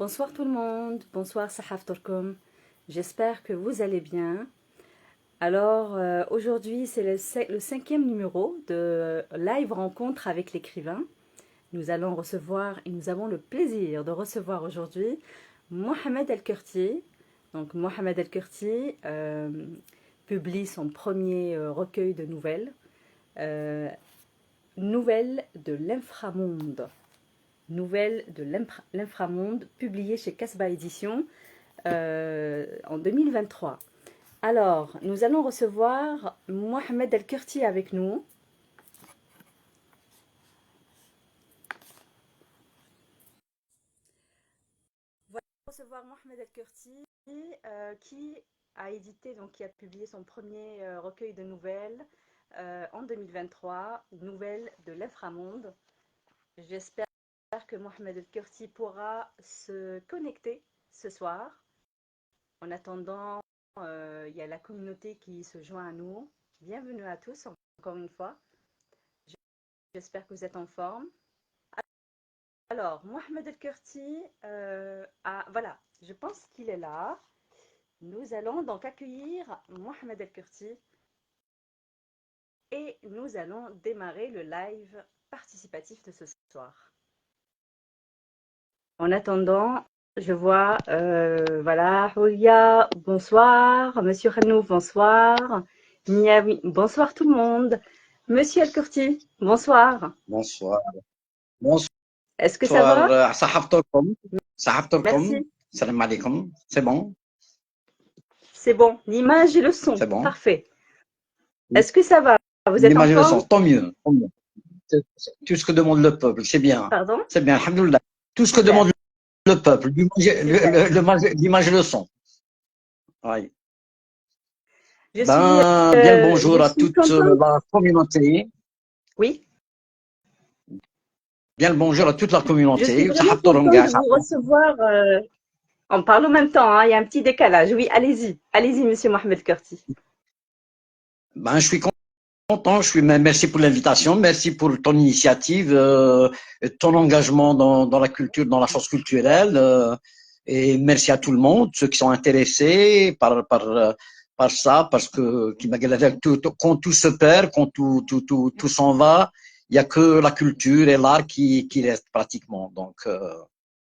Bonsoir tout le monde, bonsoir Sahaf Torkom. J'espère que vous allez bien. Alors aujourd'hui c'est le cinquième numéro de Live Rencontre avec l'écrivain. Nous allons recevoir et nous avons le plaisir de recevoir aujourd'hui Mohamed El-Kurti. Donc Mohamed El-Kurti publie son premier recueil de nouvelles, Nouvelles de l'inframonde. Nouvelles de l'inframonde, publié chez Casbah Éditions en 2023. Alors, nous allons recevoir Mohamed El-Kurti avec nous. Voilà, recevoir Mohamed El-Kurti qui a édité, donc qui a publié son premier recueil de nouvelles en 2023, Nouvelles de l'inframonde. J'espère que Mohamed El-Kurti pourra se connecter ce soir. En attendant, il y a la communauté qui se joint à nous. Bienvenue à tous, encore une fois. J'espère que vous êtes en forme. Alors, Mohamed El-Kurti, voilà, je pense qu'il est là. Nous allons donc accueillir Mohamed El-Kurti et nous allons démarrer le live participatif de ce soir. En attendant, je vois, voilà, Houlia, bonsoir. Monsieur Khanouf, bonsoir. Niawi, bonsoir tout le monde. Monsieur El-Kurti, bonsoir. Bonsoir. Bonsoir. Est-ce que ça va? Sahabtorkom. Merci. Salam alaikum. C'est bon? C'est bon. L'image et le son. C'est bon. Parfait. Est-ce que ça va? Vous êtes en L'image et le forme? son. Tant mieux. Tant mieux. Tout ce que demande le peuple. C'est bien. Pardon? C'est bien. Alhamdoulilah. Tout ce que Super. demande le peuple. L'image et le son. Oui. Bien le bonjour à toute la communauté. Oui. Bien le bonjour à toute la communauté. Je suis vraiment contente de vous recevoir. On parle en même temps, hein, il y a un petit décalage. Oui, allez-y. Allez-y, monsieur Mohamed El-Kurti. Je suis content. Merci pour l'invitation. Merci pour ton initiative, ton engagement dans la culture, dans la chose culturelle. Et merci à tout le monde, ceux qui sont intéressés par ça, parce que quand tout se perd, quand tout s'en va, il n'y a que la culture et l'art qui restent pratiquement. Donc,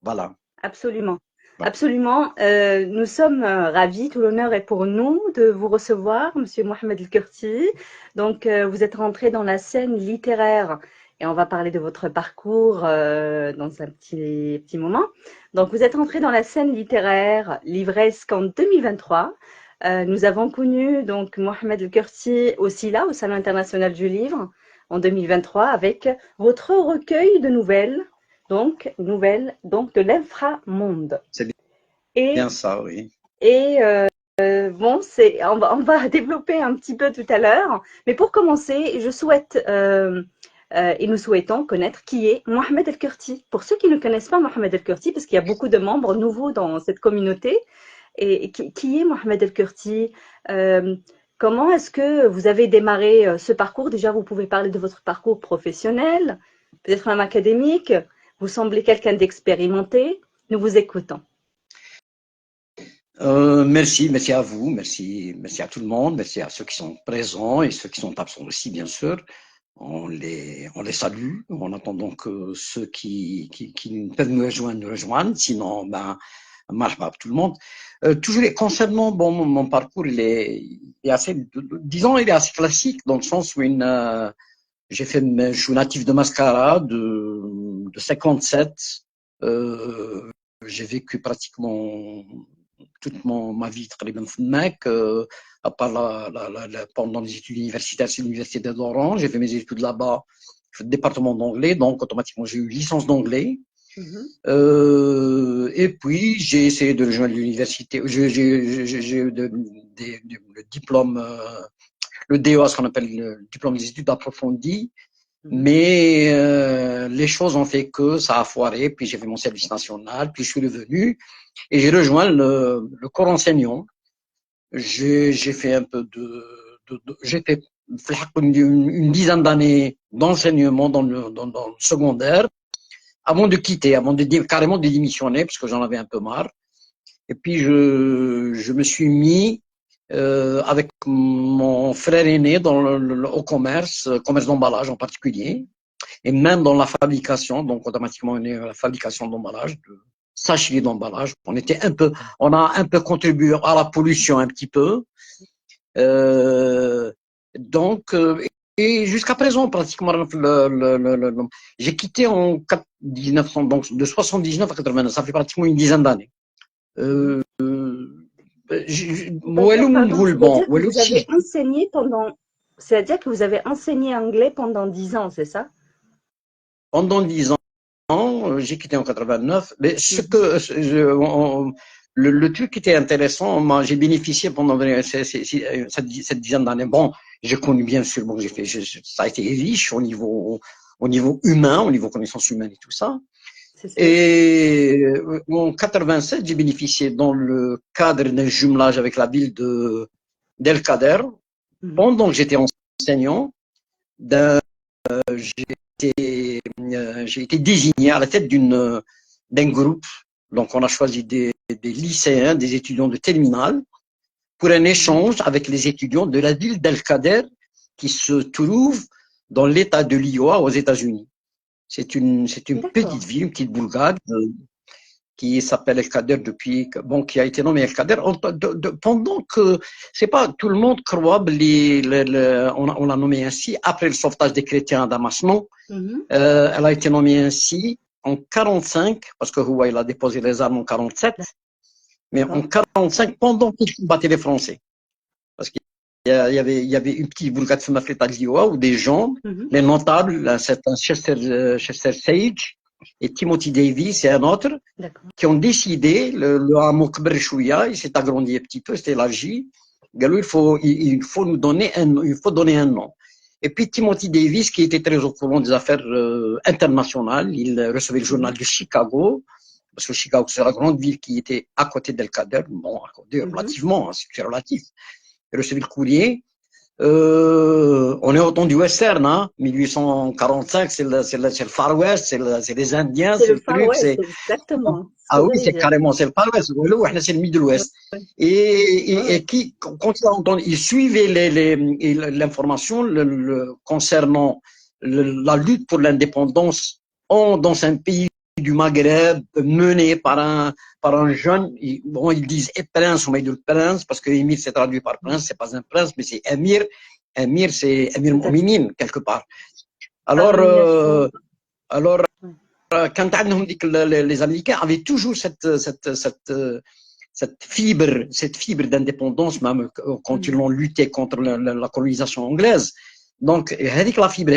voilà. Absolument. Absolument. Nous sommes ravis, tout l'honneur est pour nous de vous recevoir, monsieur Mohamed El-Kurti. Donc, vous êtes rentré dans la scène littéraire et on va parler de votre parcours dans un petit moment. Donc, vous êtes rentré dans la scène littéraire livresque en 2023. Nous avons connu donc Mohamed El-Kurti aussi là, au Salon international du livre, en 2023, avec votre recueil de nouvelles. Donc, nouvelles de l'inframonde. C'est bien ça, oui. Et bon, on va développer un petit peu tout à l'heure. Mais pour commencer, je souhaite et nous souhaitons connaître qui est Mohamed El-Kurti. Pour ceux qui ne connaissent pas Mohamed El-Kurti, parce qu'il y a beaucoup de membres nouveaux dans cette communauté, et qui est Mohamed El-Kurti? Comment est-ce que vous avez démarré ce parcours? Déjà, vous pouvez parler de votre parcours professionnel, peut-être même académique. Vous semblez quelqu'un d'expérimenté. Nous vous écoutons. Merci à vous, merci à tout le monde, merci à ceux qui sont présents et ceux qui sont absents aussi, bien sûr. On les salue en attendant que ceux qui peuvent nous rejoignent. Sinon, marche pas tout le monde. Toujours concernant mon parcours, il est assez, disons, il est assez classique dans le sens où je suis natif de Mascara de 57. J'ai vécu pratiquement toute ma vie à part pendant les études universitaires, c'est l'université d'Oran. J'ai fait mes études là-bas, le département d'anglais, donc automatiquement j'ai eu licence d'anglais. Et puis j'ai essayé de rejoindre l'université. J'ai eu le diplôme, le DEA, ce qu'on appelle le diplôme des études approfondies. Mais les choses ont fait que ça a foiré, puis j'ai fait mon service national, puis je suis revenu et j'ai rejoint le corps enseignant. J'ai fait un peu j'ai fait une dizaine d'années d'enseignement dans le secondaire avant de quitter, carrément de démissionner, parce que j'en avais un peu marre. Et puis, je me suis mis avec mon frère aîné au commerce d'emballage en particulier, et même dans la fabrication, donc automatiquement on est à la fabrication d'emballage, de sachets d'emballage. On a un peu contribué à la pollution un petit peu. Euh, donc, et jusqu'à présent, pratiquement, j'ai quitté en 1900, donc de 79 à 89, ça fait pratiquement une dizaine d'années. C'est-à-dire que vous avez enseigné c'est-à-dire que vous avez enseigné anglais pendant 10 ans, c'est ça? Pendant 10 ans, j'ai quitté en 89. Mais le truc qui était intéressant, moi, j'ai bénéficié pendant cette dizaine d'années. Bon, j'ai connu bien sûr, bon, ça a été riche au niveau humain, au niveau connaissances humaines et tout ça. Et en 87, j'ai bénéficié dans le cadre d'un jumelage avec la ville d'El Kader. Pendant que j'étais enseignant, j'ai été désigné à la tête d'un groupe. Donc, on a choisi des lycéens, des étudiants de terminale, pour un échange avec les étudiants de la ville d'El Kader, qui se trouve dans l'État de l'Iowa aux États-Unis. C'est une petite ville, une petite bourgade qui s'appelle El Kader qui a été nommé El Kader pendant que, c'est pas, tout le monde croit, on l'a nommé ainsi après le sauvetage des chrétiens à Damas, non. Elle a été nommée ainsi en 45, parce que Houwa, il a déposé les armes en 47, mais en 45, pendant qu'il combattait les Français. Parce qu'il y avait une petite bourgade de l'État de l'Iowa où des gens, les notables, un certain Chester Sage et Timothy Davis et un autre, qui ont décidé, le hameau Kberchouya, il s'est agrandi un petit peu, s'est élargi. Il faut donner un nom. Et puis Timothy Davis, qui était très au courant des affaires internationales, il recevait le journal de Chicago, parce que Chicago, c'est la grande ville qui était à côté d'El Kader, bon, à côté relativement, c'est relatif. Il recevait le courrier. On est au temps du western, hein. 1845, c'est le Far West, c'est les Indiens, c'est le truc, c'est exactement. Ah oui, c'est carrément, c'est le Far West, c'est le Middle West. Et quand il a entendu, il suivait l'information concernant la lutte pour l'indépendance dans un pays du Maghreb mené par un jeune, bon, ils disent prince ou Maïdoul prince, parce que Émir c'est traduit par prince, c'est pas un prince, mais c'est Émir. Émir, c'est Émir Mouminin, quelque part. Alors, quand on dit que les Américains avaient toujours cette fibre d'indépendance, même quand ils l'ont lutté contre la colonisation anglaise. Donc, la fibre,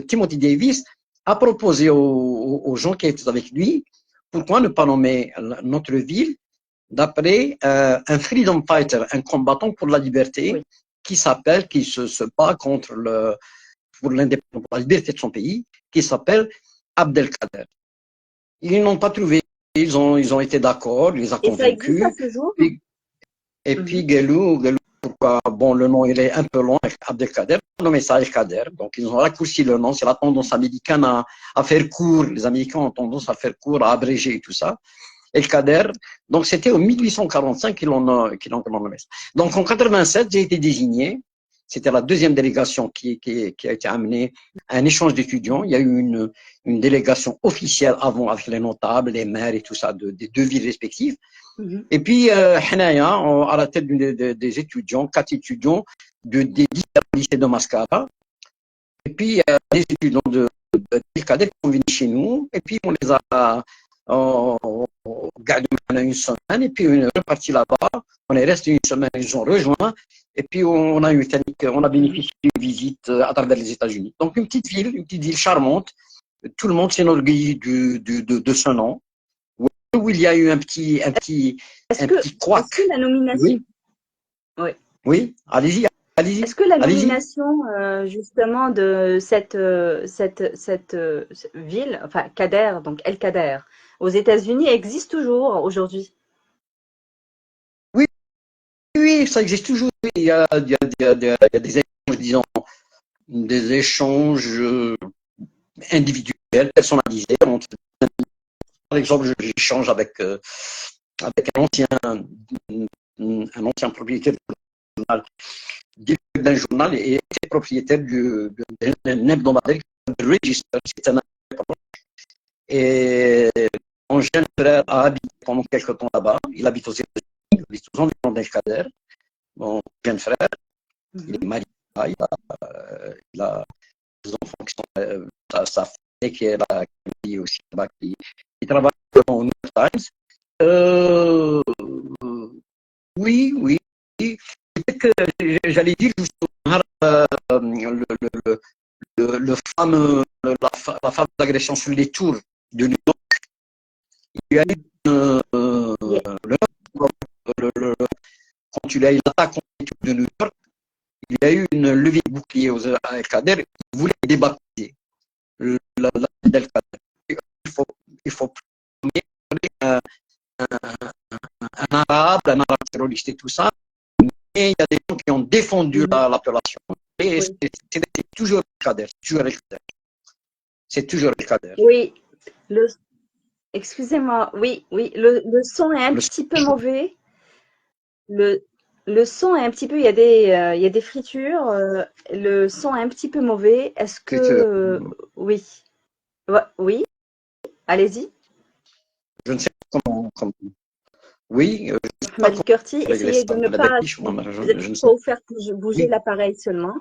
Timothy Davis a proposé aux gens qui étaient avec lui, pourquoi ne pas nommer notre ville d'après un freedom fighter, un combattant pour la liberté, qui se bat pour l'indépendance, pour la liberté de son pays, qui s'appelle Abdelkader. Ils n'ont pas trouvé, ils ont été d'accord, ils les ont convaincus. Et ça existe à ce jour? Et puis Gelou, pourquoi, bon, le nom il est un peu long, Abdelkader, nommé ça El-Kader. Donc ils ont raccourci le nom, c'est la tendance américaine à faire court. Les Américains ont tendance à faire court, à abréger et tout ça. El-Kader, donc c'était en 1845 qu'ils l'ont nommé ça. Donc en 87, j'ai été désigné. C'était la deuxième délégation qui a été amenée à un échange d'étudiants. Il y a eu une délégation officielle avant avec les notables, les maires et tout ça des deux villes respectives. Et puis, Hanaya, à la tête des étudiants, 4 étudiants des lycées de Mascara. Et puis, des étudiants de Cadet qui sont venus chez nous. Et puis, on les a gardés une semaine. Et puis, on est reparti là-bas. On est resté une semaine, ils ont rejoint. Et puis, on a bénéficié d'une visite à travers les États-Unis. Donc, une petite ville charmante. Tout le monde s'enorgueillit de ce nom. Où il y a eu un petit couac. Est-ce que la nomination... Oui, allez-y. Est-ce que la nomination justement de cette ville, enfin Kader, donc El Kader, aux États-Unis existe toujours aujourd'hui? Oui, ça existe toujours. Il y a des échanges, disons, des échanges individuels personnalisé. Par exemple, j'échange avec un ancien propriétaire du journal, d'un journal et était propriétaire d'un hebdomadaire qui s'appelle Register. C'est un et mon jeune frère a habité pendant quelques temps là-bas. Il habite aux États-Unis, il habite aux environs d'El-Kader. Mon jeune frère, il est marié, il a des enfants qui sont sa fille qui est là, qui est aussi là-bas, qui travaille au New York Times. Oui, oui. Que j'allais dire justement le fameux, la fameuse agression sur les tours de New York. Il y a eu quand il y a eu l'attaque contre les tours de New York, il y a eu une levée de bouclier à El-Kader. Ils voulaient débaptiser la ville d'El-Kader. Il faut un, un arabe terroriste et tout ça. Et il y a des gens qui ont défendu l'appellation. Et c'est toujours El-Kader. C'est toujours El-Kader. Oui, excusez-moi, oui, le son est un petit peu mauvais. Le son est un petit peu, il y a des fritures. Le son est un petit peu mauvais. Est-ce que, oui, oui, allez-y. Je ne sais pas comment. Oui, je ne sais pas Mohamed Kurti, comment régler essayez ça. de ne pas, Je ne sais faut faire bouger Oui, l'appareil seulement.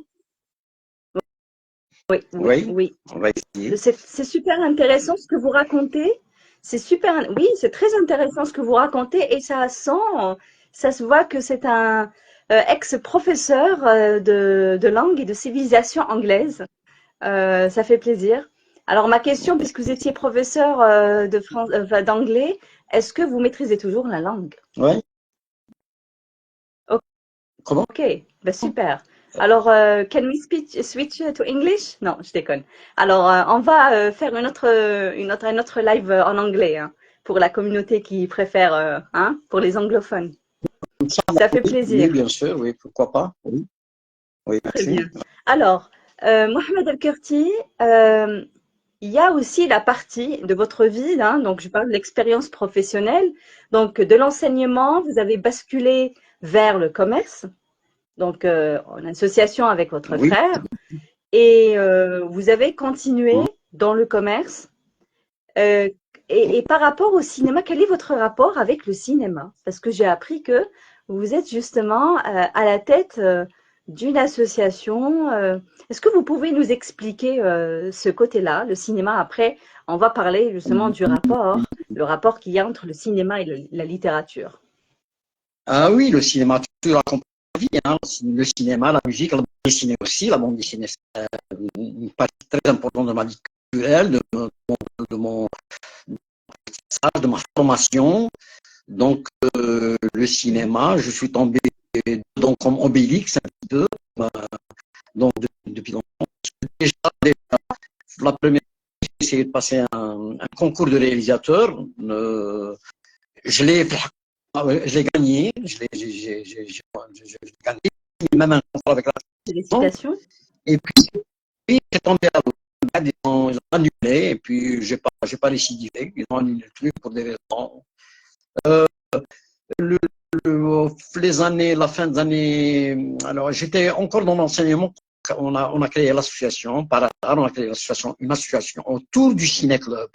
Oui, oui, oui. on va essayer. C'est super intéressant ce que vous racontez. C'est super, oui, c'est très intéressant ce que vous racontez et ça se voit que c'est un ex-professeur de langue et de civilisation anglaise. Ça fait plaisir. Alors ma question, puisque vous étiez professeur d'anglais, est-ce que vous maîtrisez toujours la langue? Oui. Comment? Ok, ben super. Alors, can we switch to English? Non, je déconne. Alors, on va faire un autre live en anglais hein, pour la communauté qui préfère, hein, pour les anglophones. Ça fait Oui, plaisir. bien sûr, oui, pourquoi pas. Oui, oui, Très merci. bien. Alors, Mohamed El-Kurti, il y a aussi la partie de votre vie, hein, donc je parle de l'expérience professionnelle, donc de l'enseignement, vous avez basculé vers le commerce. Donc, en association avec votre Oui. frère, et vous avez continué dans le commerce. Euh, et par rapport au cinéma, quel est votre rapport avec le cinéma? Parce que j'ai appris que vous êtes justement à la tête d'une association. Est-ce que vous pouvez nous expliquer ce côté-là, le cinéma? Après, on va parler justement du rapport, le rapport qu'il y a entre le cinéma et la littérature. Ah oui, le cinéma, toujours accompagné la vie, hein. Le cinéma, la musique, la bande dessinée aussi. La bande dessinée, c'est une partie très importante de ma vie culturelle, de mon stage, de ma formation. Donc, le cinéma, je suis tombé donc, comme Obélix un petit peu, donc depuis longtemps. Déjà, la première, j'ai essayé de passer un concours de réalisateur. Je l'ai gagné, j'ai gagné, même un concours avec la télévision. Félicitations. Et puis, j'ai tombé à l'eau. Ils ont annulé, et puis j'ai pas récidivé. Ils ont annulé le truc pour des raisons. Euh, le, les années, la fin des années, alors j'étais encore dans l'enseignement. On a créé l'association, par hasard, on a créé une association autour du ciné-club,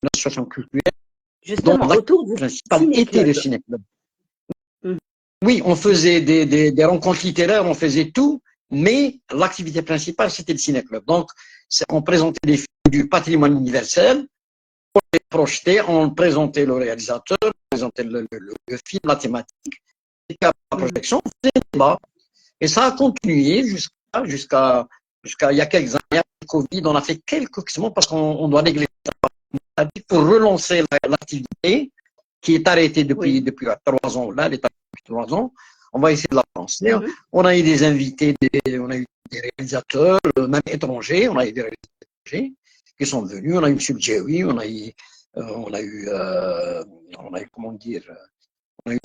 une association culturelle dont Justement, autour l'activité du principale était le ciné-club. ciné-club. Oui, on faisait des rencontres littéraires, on faisait tout, mais l'activité principale, c'était le ciné-club. Donc, on présentait des films du patrimoine universel, on les projetait, on présentait le réalisateur, on présentait le film, la thématique, et puis après la projection, on faisait un débat. Et ça a continué jusqu'à il y a quelques années, après le Covid, on a fait quelques semaines parce qu'on doit régler ça pour relancer l'activité qui est arrêtée depuis 3 ans. Là, elle est arrêtée depuis 3 ans. On va essayer de la relancer. On a eu des invités, on a eu des réalisateurs, même étrangers. On a eu des réalisateurs étrangers qui sont venus. On a eu M. Djewi, on a eu, comment dire, on a eu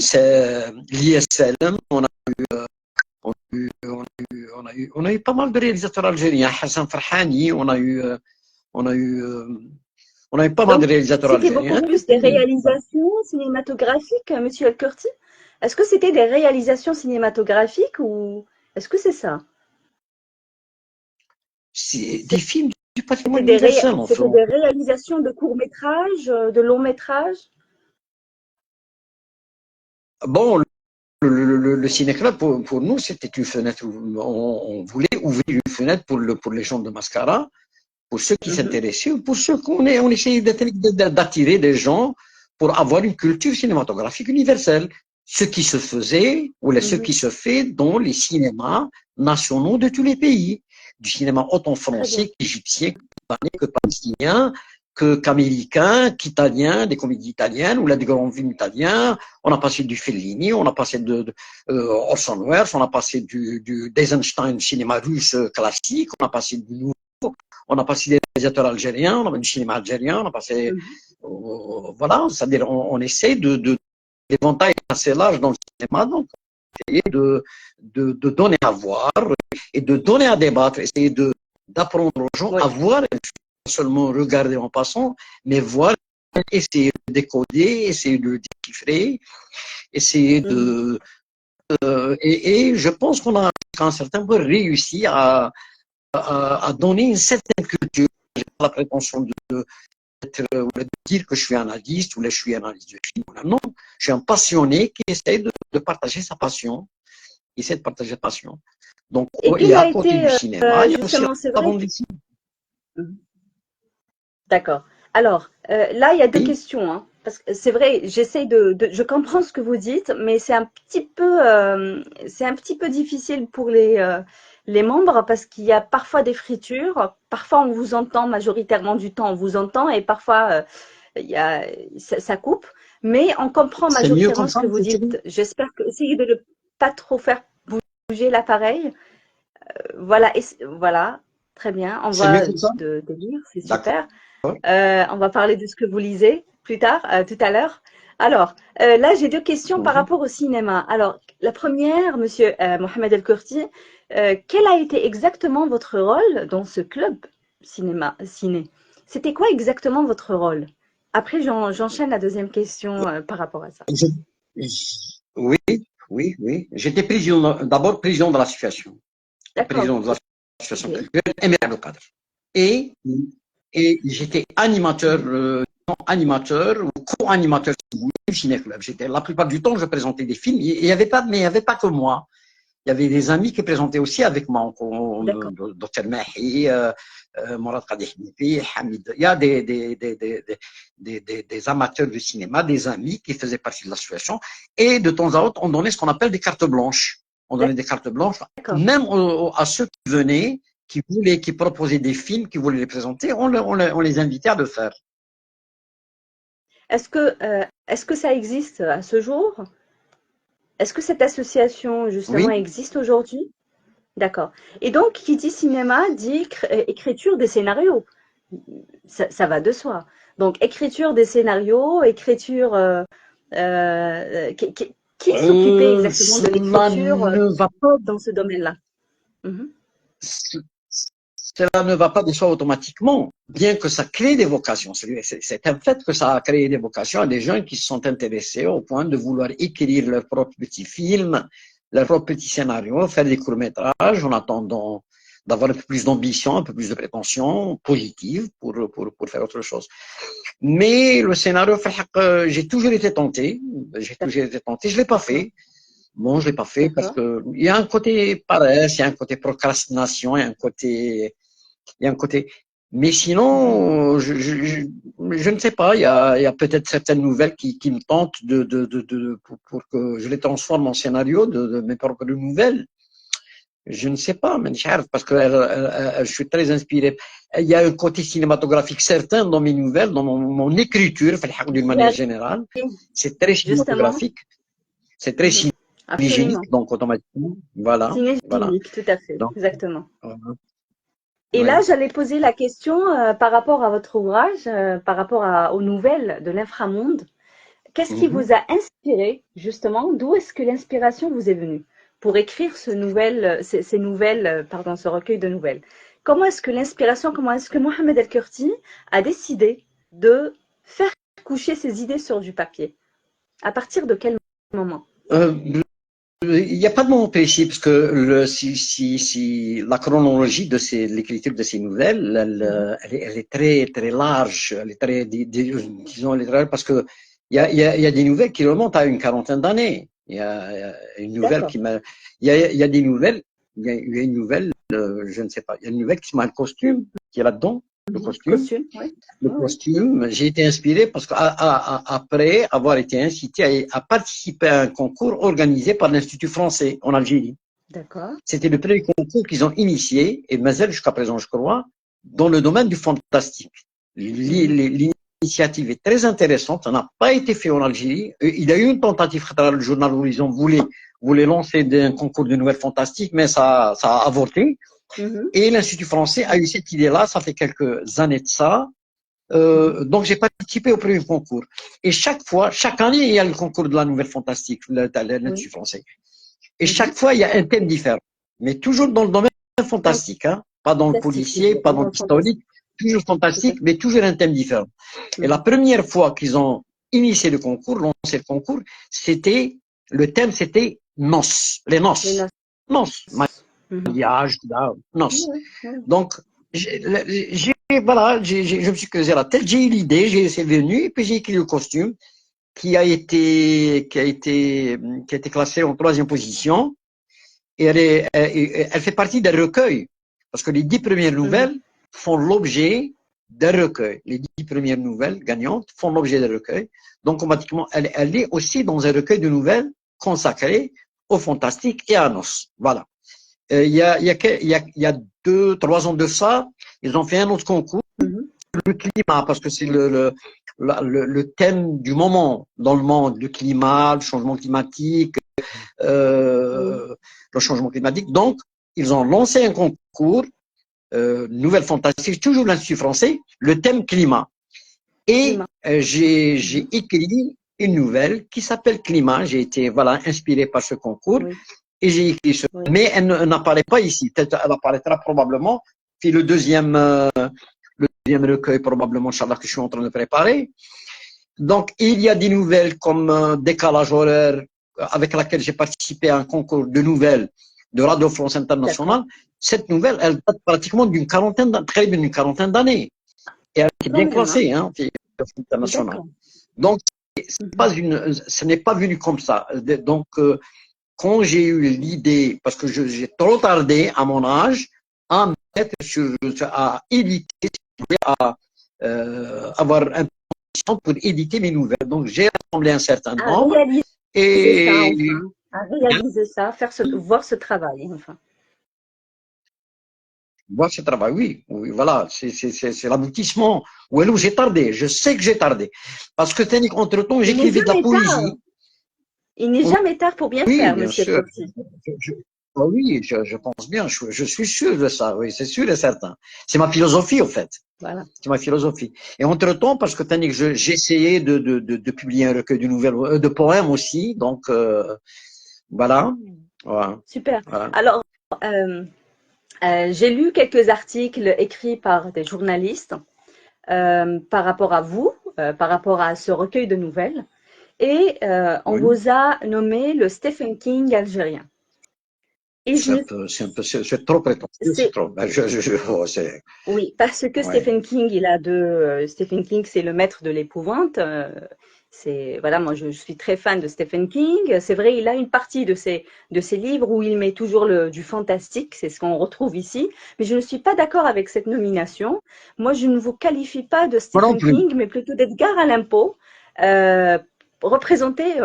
l'ISLM, on a eu pas mal de réalisateurs algériens. Hassan Farhani, on a eu on a eu pas mal de Donc, réalisateurs c'était beaucoup algériens. plus des réalisations cinématographiques, monsieur El-Kurti? Est-ce que c'était des réalisations cinématographiques ou est-ce que c'est ça? C'est des films du patrimoine C'était universel, c'était enfin. des réalisations de courts-métrages, de longs-métrages? Bon, le ciné-club, pour nous, c'était une fenêtre. On voulait ouvrir une fenêtre pour les gens de Mascara, pour ceux qui Mhm, s'intéressaient, pour ceux on essayait d'attirer des gens pour avoir une culture cinématographique universelle. Ce qui se faisait, ce mhm. qui se fait dans les cinémas nationaux de tous les pays. Du cinéma autant Très bien. français qu'égyptien, que palestinien, qu'américain, qu'italien, des comédies italiennes ou là des grands films italiens. On a passé du Fellini, on a passé Orson Welles, on a passé d'Eisenstein, cinéma russe classique, on a passé du nouveau, on a passé des réalisateurs algériens, on a du cinéma algérien, on a passé, Mhm. voilà, c'est-à-dire on essaie l'éventail assez large dans le cinéma, donc essayer de donner à voir et de donner à débattre, essayer d'apprendre aux gens Oui. à voir, pas seulement regarder en passant, mais voir, essayer de décoder, essayer de déchiffrer, essayer Mhm. et je pense qu'on a, à un certain point, réussi à donner une certaine culture. J'ai pas la prétention de dire que je suis analyste ou là, je suis analyste de film. Non, je suis un passionné qui essaie de partager sa passion, qui essaie de partager sa passion. Donc, Et et quelle à a côté été, du cinéma, il y a aussi justement, c'est la vrai bande que... dessinée. Mhm. D'accord. Alors, là, il y a deux Oui, questions, hein, parce que c'est vrai, je comprends ce que vous dites, mais c'est un petit peu difficile pour les membres parce qu'il y a parfois des fritures. Parfois, on vous entend majoritairement du temps, on vous entend et parfois, il y a, ça coupe. Mais on comprend c'est mieux majoritairement comme ce ça, que vous c'est dites. J'espère que essayez de ne pas trop faire bouger l'appareil. Voilà, voilà, très bien. On c'est mieux va comme ça. de lire, c'est D'accord. super. On va parler de ce que vous lisez plus tard, tout à l'heure. Alors, là, j'ai deux questions par Mhm. rapport au cinéma. Alors, la première, monsieur Mohamed El-Kurti, quel a été exactement votre rôle dans ce club ciné? C'était quoi exactement votre rôle? Après, j'enchaîne la deuxième question par rapport à ça. Oui, oui, oui. J'étais président, d'abord président de l'association, D'accord. président de l'association Ok. culturelle Émile le cadre. Et, et j'étais animateur, Mhm. non, animateur ou co-animateur si vous voulez, du ciné-club. La plupart du temps, je présentais des films. Il y avait pas, mais il n'y avait pas que moi. Il y avait des amis qui présentaient aussi avec moi, D'accord. Dr Mahi, Mourad Kadihnipi, Hamid. Il y a des amateurs de cinéma, des amis qui faisaient partie de l'association. Et de temps à autre, on donnait ce qu'on appelle des cartes blanches. On donnait des cartes blanches, D'accord. même à ceux qui venaient, qui proposaient des films, qui voulaient les présenter, on les invitait à le faire. Est-ce que ça existe à ce jour? Est-ce que cette association, justement, Oui, existe aujourd'hui? D'accord. Et donc, qui dit cinéma dit écriture des scénarios. Ça va de soi. Donc, écriture des scénarios, écriture. Qui s'occupait exactement de cela l'écriture ne va pas dans ce domaine-là? Mhm. cela ne va pas de soi automatiquement, bien que ça crée des vocations. C'est un fait que ça a créé des vocations à des gens qui se sont intéressés au point de vouloir écrire leurs propres petits films, leurs propres petits scénarios, faire des courts-métrages en attendant d'avoir un peu plus d'ambition, un peu plus de prétention positive pour faire autre chose. Mais le scénario, j'ai toujours été tenté, je l'ai pas D'accord. fait. Bon, je l'ai pas fait parce D'accord. que il y a un côté paresse, il y a un côté procrastination, il y a un côté. Mais Mhm. sinon, je ne sais pas. Il y a peut-être certaines nouvelles qui me tentent pour que je les transforme en scénario de mes propres nouvelles. Je ne sais pas, mais parce que je suis très inspiré. Il y a un côté cinématographique certain dans mes nouvelles, dans mon écriture, d'une J'y manière générale. arrive, C'est très justement. cinématographique, c'est très Mhm. Absolument. cinégénique, donc automatiquement. Voilà, voilà. Cinégénique, tout à fait. Donc, Exactement. Et là, ouais. j'allais poser la question par rapport à votre ouvrage, par rapport aux nouvelles de l'inframonde. Qu'est-ce qui Mhm. vous a inspiré, justement? D'où est-ce que l'inspiration vous est venue pour écrire ces nouvelles, pardon, ce recueil de nouvelles? comment est-ce que l'inspiration, comment est-ce que Mohamed El-Kurti a décidé de faire coucher ses idées sur du papier? À partir de quel moment? Euh, il n'y a pas de moment précis parce que si la chronologie de l'écriture de ces nouvelles, elle est très très large, elle est très disons elle est très large parce que il y a des nouvelles qui remontent à une quarantaine d'années. Il y a une nouvelle D'accord. qui m'a, il y a des nouvelles, il y a une nouvelle, je ne sais pas, il y a une nouvelle qui m'a le costume qui est là-dedans, le costume. Costume, oui. Le Oui, oui. costume, j'ai été inspiré parce qu'après avoir été incité à participer à un concours organisé par l'Institut français en Algérie. D'accord. C'était le premier concours qu'ils ont initié, et Mazel jusqu'à présent, je crois, dans le domaine du fantastique. L'initiative est très intéressante, ça n'a pas été fait en Algérie. Il y a eu une tentative, le journal Horizon voulait lancer un concours de nouvelles fantastiques, mais ça a avorté. Mhm. Et l'Institut français a eu cette idée-là, ça fait quelques années de ça. Donc j'ai participé au premier concours. Et chaque fois, chaque année, il y a le concours de la nouvelle fantastique, Oui. l'Institut français. Et Mhm. chaque fois, il y a un thème différent. Mais toujours dans le domaine fantastique, hein. Pas dans le Fantastique, policier, toujours. pas Dans dans le l'historique, fantastique. toujours Tout à fantastique, fait. mais toujours un thème différent. Et la Mhm. première fois qu'ils ont initié le concours, lancé le concours, le thème c'était noces, les Les noces. noces. Noces, Mhm. mariage, Oui, noces. oui, oui. Donc, voilà, je me suis creusé la tête, j'ai eu l'idée, c'est venu, et puis j'ai écrit le costume qui a été classé en troisième position. Et elle fait partie d'un recueil. Parce que les 10 premières Mhm. nouvelles font l'objet d'un recueil. Les 10 premières nouvelles gagnantes font l'objet d'un recueil. Donc, automatiquement, elle est aussi dans un recueil de nouvelles consacré au fantastique et à Nos. Voilà. Il y a 2, 3 ans de ça, ils ont fait un autre concours, Mhm. le climat, parce que c'est le thème du moment dans le monde, le climat, le changement climatique, Oui. le changement climatique. Donc, ils ont lancé un concours, Nouvelle Fantastique, toujours l'Institut français, le thème climat. Et Climat. j'ai Mhm. écrit une nouvelle qui s'appelle Climat. J'ai été voilà inspiré par ce concours Oui. et j'ai écrit ce. Oui. Mais elle n'apparaît pas ici. Peut-être elle apparaîtra probablement. Puis le deuxième recueil probablement, Inch'Allah, que je suis en train de préparer. Donc, il y a des nouvelles comme Décalage horaire, avec laquelle j'ai participé à un concours de nouvelles de Radio France D'accord. Internationale. Cette nouvelle, elle date pratiquement très bien d'une quarantaine d'années. Et elle est Quand bien même, hein? classée, hein, internationale. D'accord. Donc, Mhm. ce n'est pas venu comme ça. Donc, quand j'ai eu l'idée, parce que j'ai trop tardé à mon âge, à mettre à éditer, à avoir un pour éditer mes nouvelles. Donc, j'ai rassemblé un certain À nombre réaliser ça, et enfin. À réaliser ça, voir ce travail, enfin. moi, ce travail, oui, oui, voilà, c'est l'aboutissement. Où j'ai tardé, je sais que j'ai tardé. Parce que, entre-temps, Il n'est j'écrivais de la jamais tard. poésie. Il n'est jamais tard pour bien Oui, faire, bien monsieur sûr. Kurti. Oui, je pense bien, je suis sûr de ça, oui, c'est sûr et certain. C'est ma philosophie, au fait. Voilà. C'est ma philosophie. Et entre-temps, parce que j'ai essayé de publier un recueil de nouvelles, de poèmes aussi, donc voilà. Voilà. Super. Voilà. Alors, euh, j'ai lu quelques articles écrits par des journalistes par rapport à vous, par rapport à ce recueil de nouvelles. Et on Oui. vous a nommé le Stephen King algérien. Et je me, C'est trop prétentieux, c'est c'est, trop. C'est, oui, parce que ouais. Stephen King, il a Stephen King, c'est le maître de l'épouvante. C'est voilà, moi je suis très fan de Stephen King. C'est vrai, il a une partie de ses livres où il met toujours du fantastique, c'est ce qu'on retrouve ici. Mais je ne suis pas d'accord avec cette nomination. Moi, je ne vous qualifie pas de Moi non Stephen plus. King, mais plutôt d'Edgar Allan Poe,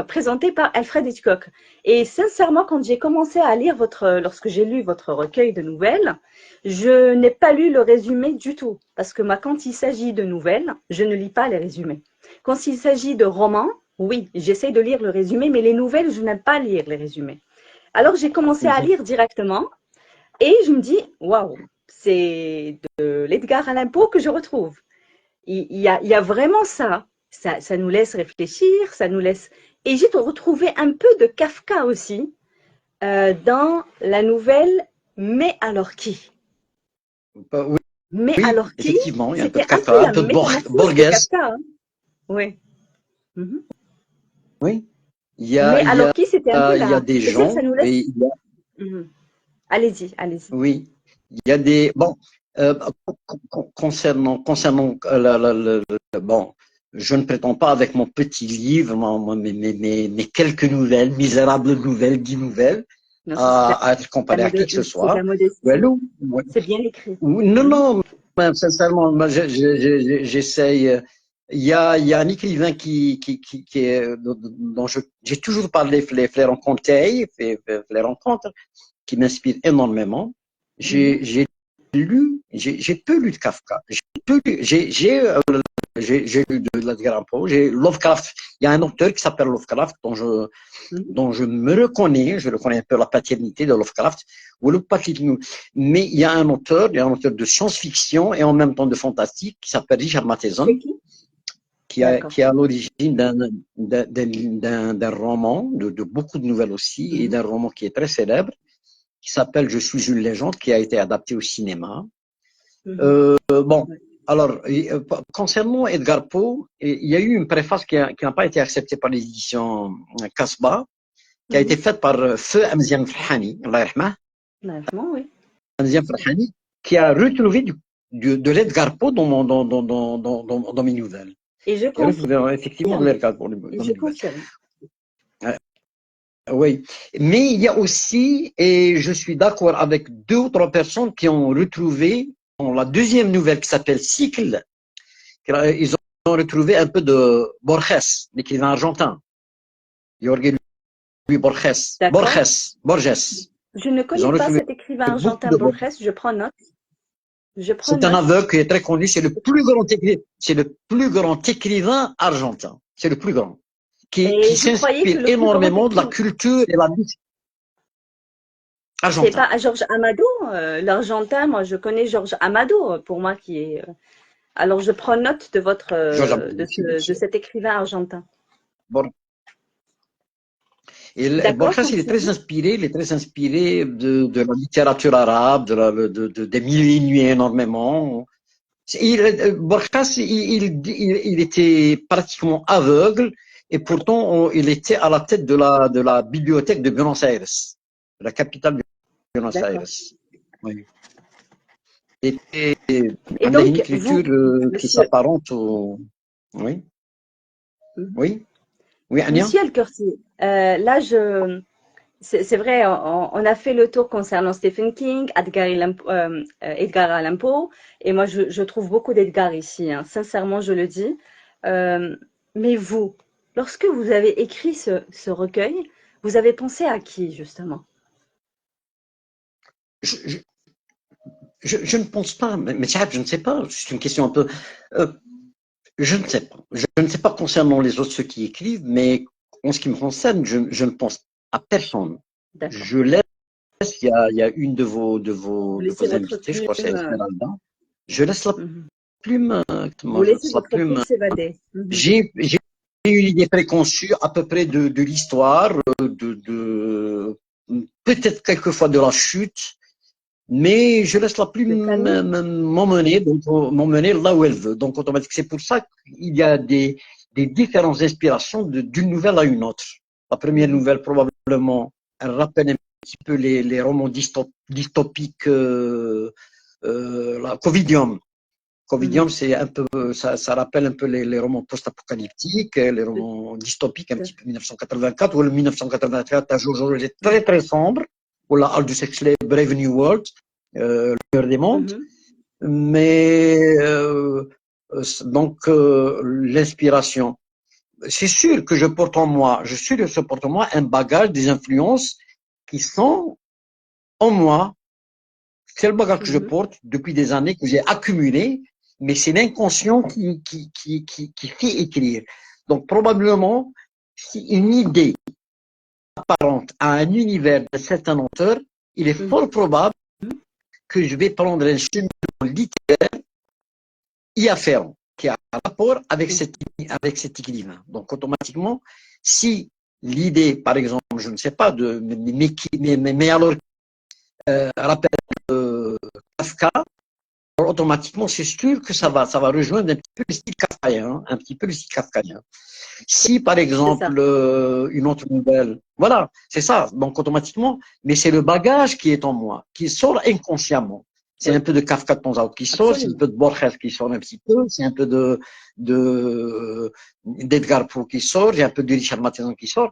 présenté par Alfred Hitchcock. Et sincèrement, quand j'ai commencé à lire lorsque j'ai lu votre recueil de nouvelles, je n'ai pas lu le résumé du tout, parce que moi, quand il s'agit de nouvelles, je ne lis pas les résumés. Quand il s'agit de romans, oui, j'essaie de lire le résumé, mais les nouvelles, je n'aime pas lire les résumés. Alors j'ai commencé à lire directement et je me dis, waouh, c'est de l'Edgar Allan Poe que je retrouve. Il y a vraiment ça nous laisse réfléchir, ça nous laisse. Et j'ai retrouvé un peu de Kafka aussi dans la nouvelle Mais alors qui? Oui, Mais oui, alors qui? effectivement, il y a un peu C'était de un peu Kafka, un la peu de métamorphose de Borges. Kafka, hein. Oui. Mhm. Oui, Mais il y alors qui? C'était un peu il y a la... des C'est-à-dire, ça gens, nous et laisse... Mhm. Allez-y, allez-y. oui, il y a des bon euh, concernant bon, je ne prétends pas avec mon petit livre, mes quelques nouvelles, misérables nouvelles, 10 nouvelles, Non, ça c'est à être comparé à qui que ce c'est de soit. la Ouais, modestie. ouais. C'est bien écrit. Non, Mhm. non, sincèrement, moi, j'essaye. Il y a un écrivain qui est, dont j'ai toujours parlé, les rencontres, les rencontres, qui m'inspire énormément. Mhm. J'ai peu lu de Kafka. J'ai lu de l'Edgar Poe. J'ai Lovecraft. Il y a un auteur qui s'appelle Lovecraft Mhm. dont je me reconnais. Je reconnais un peu la paternité de Lovecraft. Mais il y a un auteur de science-fiction et en même temps de fantastique qui s'appelle Richard C'est Matheson, qui? D'accord. qui est à l'origine d'un roman, de beaucoup de nouvelles aussi, et Mhm. d'un roman qui est très célèbre, qui s'appelle Je suis une légende, qui a été adapté au cinéma. Mhm. Bon, Ouais. alors, concernant Edgar Poe, il y a eu une préface qui n'a pas été acceptée par l'édition Casbah, qui a été Mhm. faite par Feu Amzian Farhani, Allah yarhamah, Vraiment, oui. Amzian Farhani, qui a retrouvé de l'Edgar Poe dans mes nouvelles. Et je Qui a retrouvé effectivement de confirme. l'Edgar Poe Et dans je mes nouvelles. confirme. Euh, oui, mais il y a aussi, et je suis d'accord avec deux ou trois personnes qui ont retrouvé dans la deuxième nouvelle qui s'appelle Cycle, ils ont retrouvé un peu de Borges, l'écrivain argentin, Jorge Luis Borges. D'accord? Borges. Je ne Ils connais ont pas retrouvé cet écrivain beaucoup argentin de Borges. Borges. Je prends note. Je prends C'est un note. aveugle qui est très connu, c'est le plus grand écrivain argentin. C'est le plus grand. Qui Et je croyais que s'inspire le plus grand énormément de la écrivain, culture et la musique c'est argentin. pas Georges Amado, l'Argentin. Moi, je connais Georges Amado, pour moi, qui est. Alors, je prends note de votre, Georges Amadou, bien de sûr. cet écrivain argentin. Et D'accord, Borges, continue. il est très inspiré de la littérature arabe, des mille et une nuits énormément. Borges, il était pratiquement aveugle et pourtant il était à la tête de la bibliothèque de Buenos Aires, la capitale de Buenos Aires. D'accord. Oui. Et Et avec une donc, vous, écriture qui monsieur, s'apparente au... Oui, oui, oui, Ania. monsieur Alcorti, là, c'est vrai, on a fait le tour concernant Stephen King, Edgar Allan Poe, et moi, je trouve beaucoup d'Edgar ici, hein, sincèrement, je le dis. Euh, mais vous, lorsque vous avez écrit ce recueil, vous avez pensé à qui, justement? Je, je, je ne pense pas, mais je ne sais pas, c'est une question un peu... euh, je ne sais pas. Je ne sais pas concernant les autres, ceux qui écrivent, mais en ce qui me concerne, je ne pense à personne. D'accord. Je laisse, il y a une Vous de laissez vos votre invités, je plume, crois que c'est Esmeralda. Je laisse la mhm. plume, Vous comment je laissez laisse la votre plume plume. s'évader. Mhm. J'ai une idée préconçue à peu près de l'histoire, peut-être quelquefois de la chute, mais je laisse la Le plume canon? m'emmener, donc m'emmener là où elle veut. Donc automatiquement, c'est pour ça qu'il y a des différentes inspirations d'une nouvelle à une autre. La première Mhm. nouvelle, probablement, elle rappelle un petit peu les romans dystopiques, la Covidium. Covidium, Mhm. c'est un peu, ça rappelle un peu les romans post-apocalyptiques, les Tout romans dystopiques, un à petit fait. peu 1984, ou le 1984, un jour, il est très très sombre, ou la Aldous Huxley, Brave New World, le des mondes. Mhm. Mais donc l'inspiration, c'est sûr que je porte en moi, je suis je porte en moi un bagage, des influences qui sont en moi. C'est le bagage que je Mhm. porte depuis des années, que j'ai accumulé, mais c'est l'inconscient qui fait écrire. Donc probablement, si une idée apparente à un univers d'un certain auteur, il est Mhm. fort probable que je vais prendre un chemin littéraire y afférent, qui a un rapport Mhm. avec cet écrivain. Donc automatiquement, si l'idée, par exemple, je ne sais pas, mais alors rappelle Kafka, automatiquement, c'est sûr que ça va rejoindre un petit peu le style kafkaïen, un petit peu le style kafkaïen. Si, par C'est ça. exemple, une autre nouvelle, voilà, c'est ça. Donc, automatiquement, mais c'est le bagage qui est en moi, qui sort inconsciemment. C'est Oui, un peu de Kafka de temps à autre qui sort, c'est un absolument. peu de Borges qui sort un petit peu, c'est un peu d'Edgar Poe qui sort, j'ai un peu de Richard Matheson qui sort.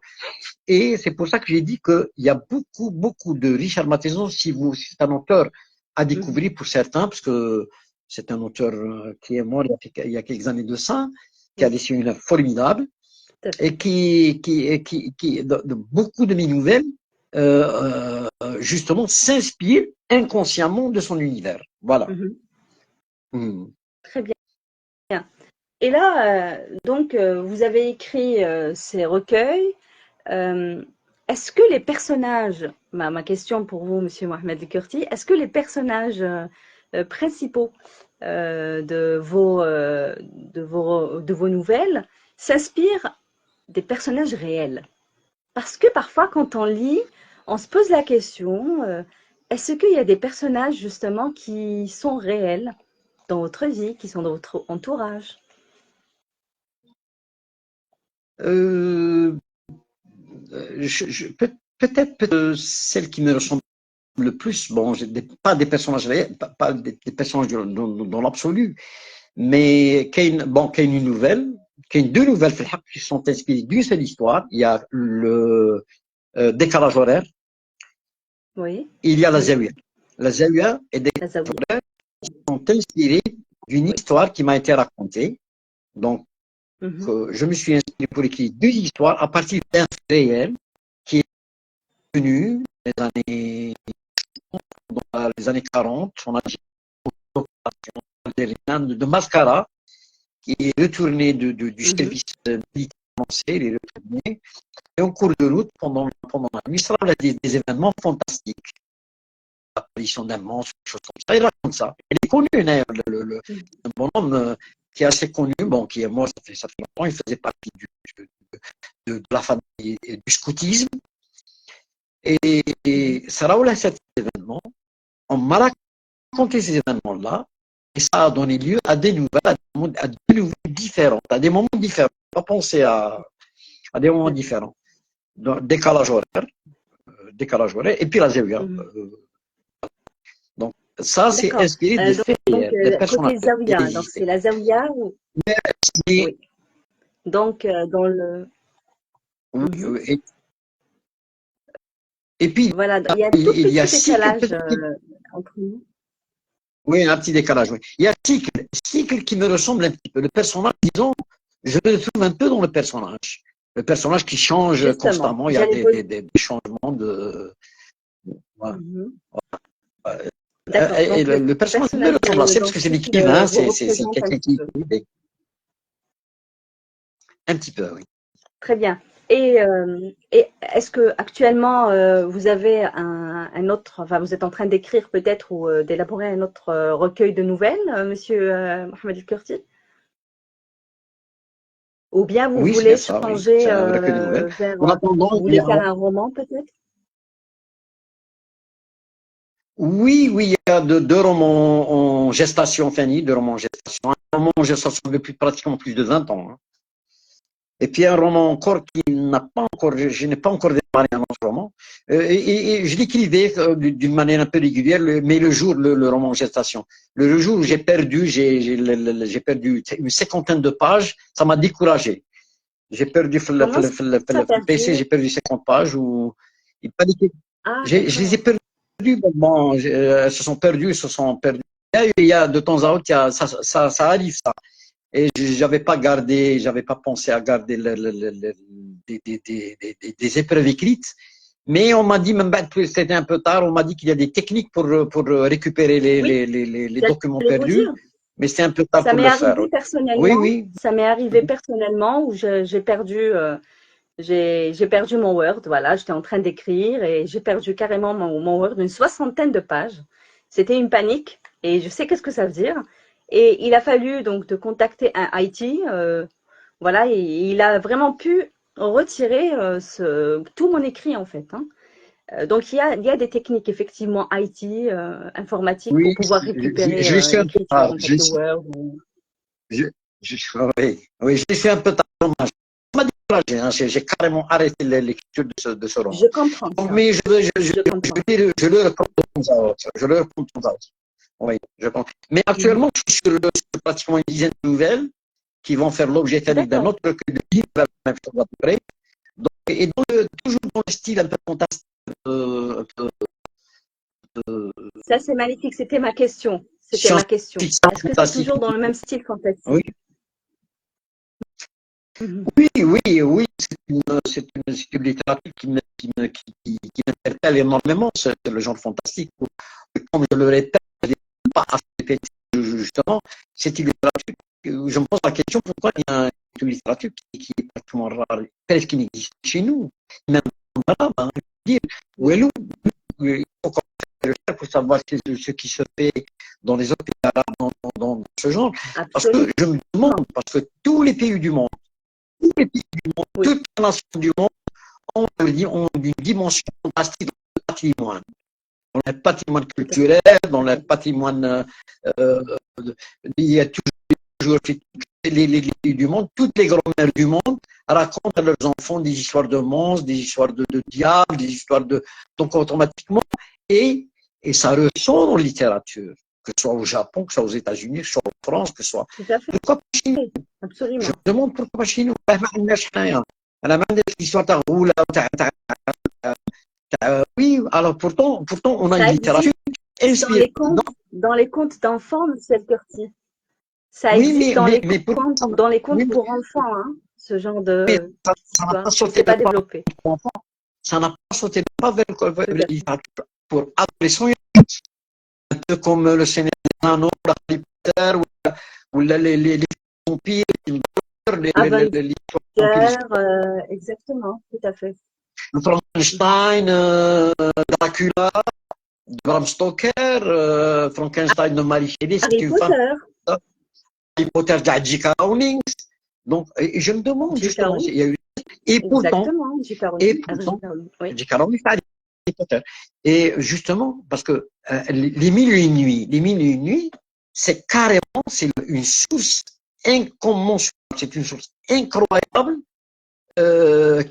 Et c'est pour ça que j'ai dit qu'il y a beaucoup de Richard Matheson, si c'est un auteur à Mhm. découvrir pour certains, parce que c'est un auteur qui est mort il y a quelques années de ça, qui a Oui, laissé une œuvre formidable tout à fait. et qui de beaucoup de mes nouvelles, justement, s'inspirent inconsciemment de son univers. Voilà. Mhm. Hmm. Très bien. Et là, donc, vous avez écrit ces recueils. Euh, Est-ce que les personnages, ma question pour vous, Monsieur Mohamed El-Kurti, est-ce que les personnages principaux de vos nouvelles s'inspirent des personnages réels? Parce que parfois, quand on lit, on se pose la question, est-ce qu'il y a des personnages justement qui sont réels dans votre vie, qui sont dans votre entourage? Euh, peut-être celle qui me ressemble le plus, bon, pas des personnages réels, pas des personnages dans l'absolu, mais qu'il y a une nouvelle, qu'il y a deux nouvelles qui sont inspirées d'une seule histoire. Il y a le décalage horaire, Oui, et il y a la oui, Zawiya. La Zawiya et la décalage Zawiya, horaire sont inspirés d'une oui. histoire qui m'a été racontée. Donc, Mhm, je me suis inspiré pour écrire deux histoires à partir d'un fait réel qui est venu dans les années 40. On a de Mascara qui est retourné du mhm, service militaire français, il est retourné. Et en cours de route, pendant la nuit, il y a des événements fantastiques. L'apparition d'un monstre, quelque chose comme ça. Il raconte ça. Il est connu, d'ailleurs, mhm, un bonhomme qui est assez connu, bon, qui est mort, ça fait longtemps, il faisait partie de la famille du scoutisme. mhm. Et Saraoula, cet événement, on m'a raconté ces événements-là, et ça a donné lieu à des nouvelles, à des nouvelles différentes, à des moments différents. On va penser à des moments D'accord. différents. Donc, décalage horaire, et puis la Zévia. Mhm. Donc, ça, c'est D'accord. inspiré de faits réels, des personnages Côté Zawiya, donc existaient. c'est la Zawiya, Et, oui. Donc, dans le. Mhm. et, et puis, Voilà, il y a un tout il y a petit cycle, décalage entre nous. oui, un petit décalage, oui. Il y a cycle qui me ressemble un petit peu. Le personnage, disons, je le trouve un peu dans le personnage. Le personnage qui change Justement, constamment, il y a j'allais vous. des changements de. Voilà. Mhm. D'accord. Et Donc, le le personnage me personnage dans ressemble assez parce dans que c'est Cycle l'écrivain, vous c'est représente un quelqu'un petit qui peu. écrit. Un petit peu, oui. Très bien. Et est-ce que actuellement vous avez un autre, enfin vous êtes en train d'écrire peut-être ou d'élaborer un autre recueil de nouvelles, Monsieur Mohamed El-Kurti? Ou bien vous Oui, c'est bien voulez ça, oui. changer C'est un recueil de nouvelles. vers, En attendant, vous il y voulez a, faire un roman peut-être? oui, il y a deux romans en gestation, Fanny, deux romans en gestation. Un roman en gestation depuis pratiquement plus de 20 ans, hein. Et puis un roman encore qui n'a pas encore, je n'ai pas encore démarré un autre roman. Et je l'écrivais d'une manière un peu régulière, mais le roman en gestation. Le jour où j'ai perdu, j'ai perdu une cinquantaine de pages, ça m'a découragé. J'ai perdu Comment ça le PC, perdu? j'ai perdu 50 pages où il fallait que Ah, je les ai d'accord. perdues. Bon, elles se sont perdues, elles se sont perdues. Il y a de temps à autre, ça arrive, ça. Et j'avais pas pensé à garder des épreuves écrites. Mais on m'a dit, même c'était un peu tard, on m'a dit qu'il y a des techniques pour récupérer Oui, les documents j'allais vous perdus, dire. mais c'est un peu tard Ça pour m'est le faire. arrivé Oui, personnellement. oui. Ça m'est arrivé personnellement où j'ai perdu. J'ai perdu mon Word, voilà, j'étais en train d'écrire et j'ai perdu carrément mon Word d'une soixantaine de pages. C'était une panique et je sais qu'est-ce que ça veut dire. Et il a fallu donc de contacter un IT, voilà, et il a vraiment pu retirer tout mon écrit en fait, hein. Donc il y a des techniques effectivement IT, informatiques Oui, pour pouvoir récupérer je l'ai su un peu l'écriture tard. en fait de Word. Je, oui, oui, je l'ai su un peu tard. Dommage. Ça m'a découragé, hein. J'ai carrément arrêté l'écriture de ce roman. Je comprends Donc, ça, mais je comprends. je le reprends de temps à autre. Je le reprends de temps à autre. Oui, je pense. Mais Mhm. actuellement, je suis sur pratiquement une dizaine de nouvelles qui vont faire l'objet d'un D'accord. autre recueil de livres, la même chose à peu près. Donc, et toujours dans le style un peu fantastique. Un peu, Ça, c'est magnifique. C'était ma question. C'était ma question. scientifique, Est-ce que c'est fantastique. toujours dans le même style fantastique? Oui, Mhm. oui, c'est une littérature qui m'interpelle énormément, c'est le genre fantastique. Comme je le répète, je n'ai pas assez répété, justement, c'est une littérature, je me pose la question pourquoi il y a une littérature qui est pratiquement rare, presque inexistante chez nous. Même en arabe, hein, je veux dire, où Oui, est l'eau? Il faut qu'on fasse le faire pour savoir ce qui se fait dans les autres pays arabes, dans ce genre. Parce que absolument. je me demande, parce que tous les pays du monde, tous les pays du monde, Oui, toutes les nations du monde ont une dimension fantastique de patrimoine. Dans le patrimoine tout à fait. culturel, dans le patrimoine, euh, il y a toujours les pays du monde, toutes les grand-mères du monde racontent à leurs enfants des histoires de monstres, des histoires de diables, des histoires de. Donc automatiquement, et, et ça ressort en littérature, que ce soit au Japon, que ce soit aux États-Unis, que ce soit en France, que ce soit. Tout à fait. Pourquoi pas chez nous? Je Absolument. me demande pourquoi pas chez nous. أنا ما عنديش l'histoire تاع oui, alors pourtant on a une Ça existe littérature inspirée. Non, dans les contes d'enfants, Michel Curti. Ça oui, existe dans les pourtant, contes, dans les oui, contes pour enfants, hein, ce genre mais de ça n'a d'histoire. pas Il sauté s'est le pas pas développé. pour enfants. Ça n'a pas sauté le pas vers Tout la à fait. littérature pour adolescents, un peu comme le Seigneur des Anneaux, Harry Potter, ou les vampires, Avenger, les vampires, exactement, tout à fait. Frankenstein, Dracula, Bram Stoker, Frankenstein de Mary Shelley, c'est Harry une femme. Potter, Harry Potter de J.K. Rowling. Donc, et je me demande J.K. justement, Rowling, il y a eu. Et pourtant, exactement, J.K. et Rowling, pourtant, Rowling, oui, J.K. Rowling, c'est Harry Potter. Et justement, parce que les mille et une nuits, c'est carrément, c'est une source incommensurable, c'est une source incroyable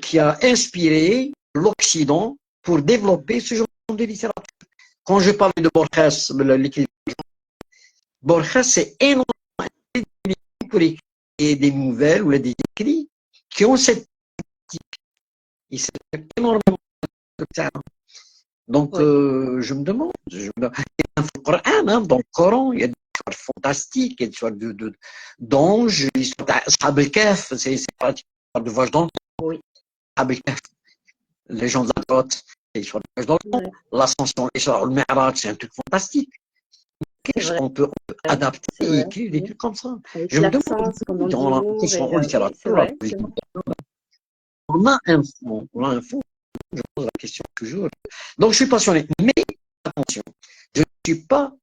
qui a inspiré l'Occident pour développer ce genre de littérature. Quand je parlais de Borges, l'écrivain Borges, c'est énormément pour écrire des nouvelles ou des écrits qui ont cette pratique. Il s'est énormément de ça. Donc, oui. je me demande, dans le Coran, il y a des histoires fantastiques, il y a des histoires d'anges, l'histoire d'Ashab el-Kahf, c'est pas l'histoire de voyage dans le temps. Oui, Ashab el-Kahf, les gens de la grotte, c'est l'histoire de voyage dans le temps. ouais, L'ascension, l'histoire, le Mi'raj, c'est un truc fantastique. c'est vrai, On peut adapter c'est et vrai. écrire des Oui. trucs comme ça. Avec Je me demande, l'absence, comme on dit, que humour, ce soit et en oui, c'est littérature, la vrai, c'est poésie, vrai. on a un fond, je pose la question toujours. Donc, je suis passionné. Mais, attention, je ne suis pas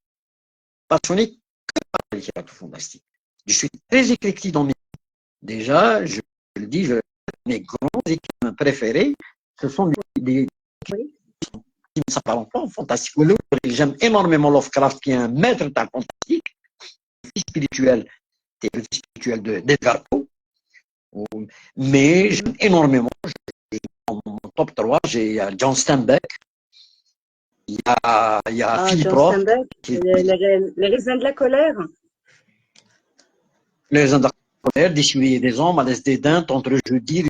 passionné que par la littérature fantastique. Je suis très éclectique dans mes. Déjà, je le dis, mes grands écrivains préférés, ce sont des Oui, qui ne s'apparentent pas en fantastique. J'aime énormément Lovecraft, qui est un maître de la fantastique, spirituel, c'est le spirituel d'Edgar Poe. Mais mhm. j'aime énormément, dans mon top 3, j'ai John Steinbeck, il y a Ah, Philippe John Roth, Steinbeck, qui est les raisins de la colère. les Indochines, des Suies et des Hommes, à l'Est des Dindes, entre jeudi,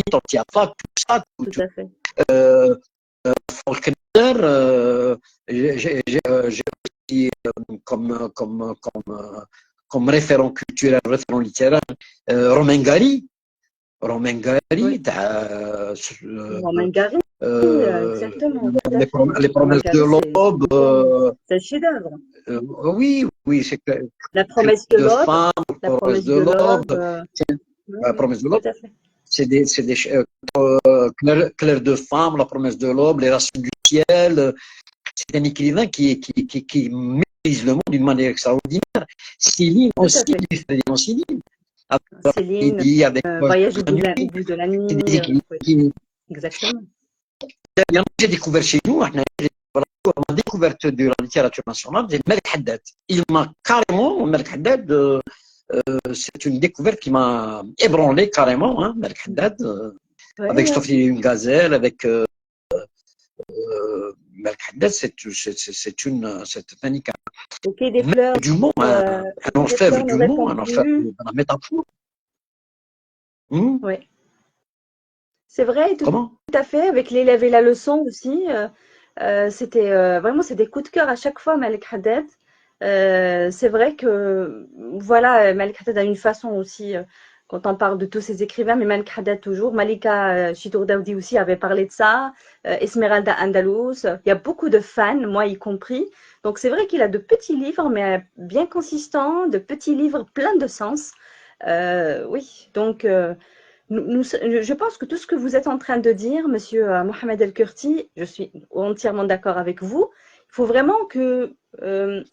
Tortilla, tout ça, Tout à fait. euh, Faulkner, j'ai aussi comme référent culturel, référent littéraire, Romain Gary. Romain Oui. Gary, Romain Gary, exactement, tout à les, fait. les Romain promesses de Gary, l'aube, c'est un chef-d'œuvre. oui, oui, c'est que La promesse de de l'aube, femmes, la promesses promesse de de l'aube, l'aube. Oui, la oui, promesse de l'aube, tout à fait. c'est des clair de femme, la promesse de l'aube, les racines du ciel. C'est un écrivain qui maîtrise le monde d'une manière extraordinaire. Céline Tout à aussi, fait. Frédéric Céline, avec Céline, Lady, avec Voyage la nuit, au bout de la c'est nuit. des écrivains Oui, exactement. j'ai découvert chez nous, la découverte de la littérature nationale, c'est Malik Haddad. Il m'a carrément, Malik Haddad, c'est une découverte qui m'a ébranlé carrément, hein, Malik Haddad, Ouais, avec Je ouais. t'offre une gazelle, avec Malik Haddad, c'est Ok, des fleurs, du mot, un des orfèvre fleurs ne du mot, répondent un orfèvre plus. de la métaphore. Hmm. Ouais. C'est vrai, tout Comment? à fait, avec l'élève et la leçon aussi. C'était vraiment c'est des coups de cœur à chaque fois, Malik Haddad. C'est vrai que voilà, Malik Haddad a une façon aussi, quand on parle de tous ces écrivains, mais Malik Haddad toujours, Malika Chitour Daoudi aussi avait parlé de ça, Esmeralda Andalous, il y a beaucoup de fans, moi y compris. Donc c'est vrai qu'il a de petits livres, mais bien consistants, de petits livres pleins de sens. Oui, donc je pense que tout ce que vous êtes en train de dire, Monsieur Mohamed El-Kurti, je suis entièrement d'accord avec vous. Il faut vraiment que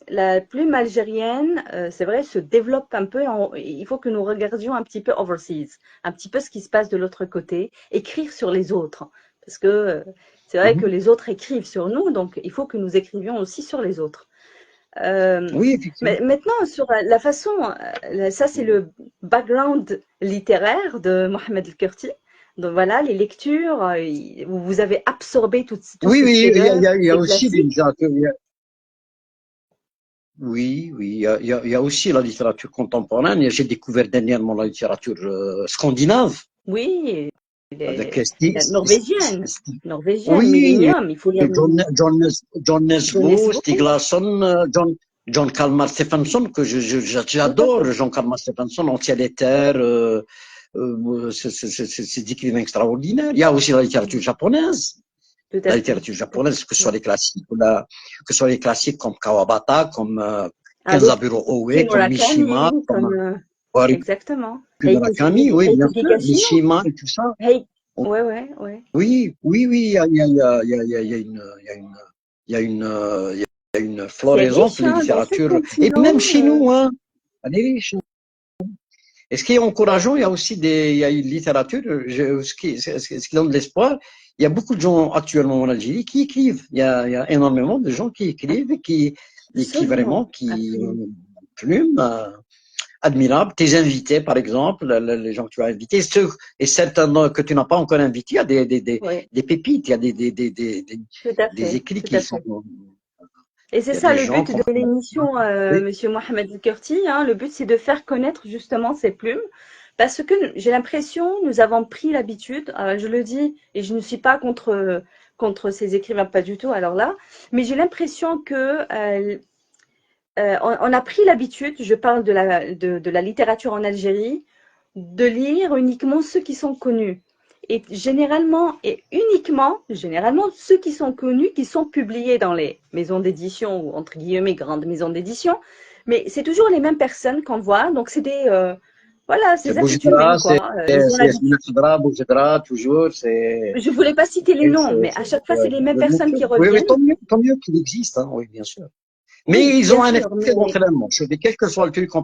la plume algérienne, c'est vrai, se développe un peu. Il faut que nous regardions un petit peu overseas, un petit peu ce qui se passe de l'autre côté, écrire sur les autres. Parce que c'est vrai que Mhm. les autres écrivent sur nous, donc il faut que nous écrivions aussi sur les autres. Oui, effectivement. Mais maintenant, sur la façon, ça c'est le background littéraire de Mohamed El-Kurti. Donc voilà, les lectures, où vous avez absorbé tous Oui, ces oui, chefs-d'œuvre, il y a ces aussi des classiques. littératures. Oui, oui, il y a aussi la littérature contemporaine. J'ai découvert dernièrement la littérature scandinave Oui, avec la norvégienne, norvégienne, oui, Millennium, il faut lire John Jonas Nesbo, Stieg Bo. Larsson, John Kalmar Stephenson, que Tout à j'adore, fait. John Kalmar Stephenson, Entier des terres, c'est des écrivains extraordinaires. Il y a aussi la littérature japonaise. Tout La à fait. littérature Tout à japonaise, que ce soit fait. les classiques, que ce soit les classiques comme Kawabata, comme Kenzaburo Oe, Haruki comme Mishima, Murakami, comme comme Haruki Exactement. Murakami, oui, bien Heike sûr, Higashino. Mishima et tout ça. Ouais, ouais, ouais. Oui, oui, oui, il y a une, il y a une, il y a une, il y a une C'est floraison pour riche les hein, dans ce littératures, et continent. même chez nous, hein. Elle est riche. Et ce qui est encourageant, il y a aussi il y a une littérature, ce qui donne de l'espoir. Il y a beaucoup de gens actuellement en Algérie qui écrivent. Il y a énormément de gens qui écrivent et qui Absolument, vraiment, qui ont absolument. une plume admirable. Tes invités, par exemple, les gens que tu as invités, ceux et certains que tu n'as pas encore invités, il y a Oui, des pépites, il y a tout à des fait, écrits tout qui à sont, fait. Et c'est il y a ça des le gens but comme, de l'émission, oui, Monsieur Mohamed El-Kurti, hein. Le but, c'est de faire connaître justement ces plumes, parce que j'ai l'impression, nous avons pris l'habitude, je le dis, et je ne suis pas contre ces écrivains, pas du tout, alors là, mais j'ai l'impression que on a pris l'habitude, je parle de la littérature en Algérie, de lire uniquement ceux qui sont connus. Et généralement, et uniquement, généralement, ceux qui sont connus, qui sont publiés dans les maisons d'édition, ou entre guillemets, grandes maisons d'édition. Mais c'est toujours les mêmes personnes qu'on voit. Donc, c'est voilà, c'est ces êtres humains, Boujidra, quoi. Ils ont c'est l'habitude. Yasmina Khadra, Boujidra, toujours, Je voulais pas citer les noms, mais à chaque fois, c'est les mêmes bien personnes sûr. qui Oui, oui, reviennent. tant mieux qu'il existe, hein, oui, bien sûr. Oui, Mais ils bien ont un sûr, effet mais d'entraînement. Je dis, quel que soit le truc qu'on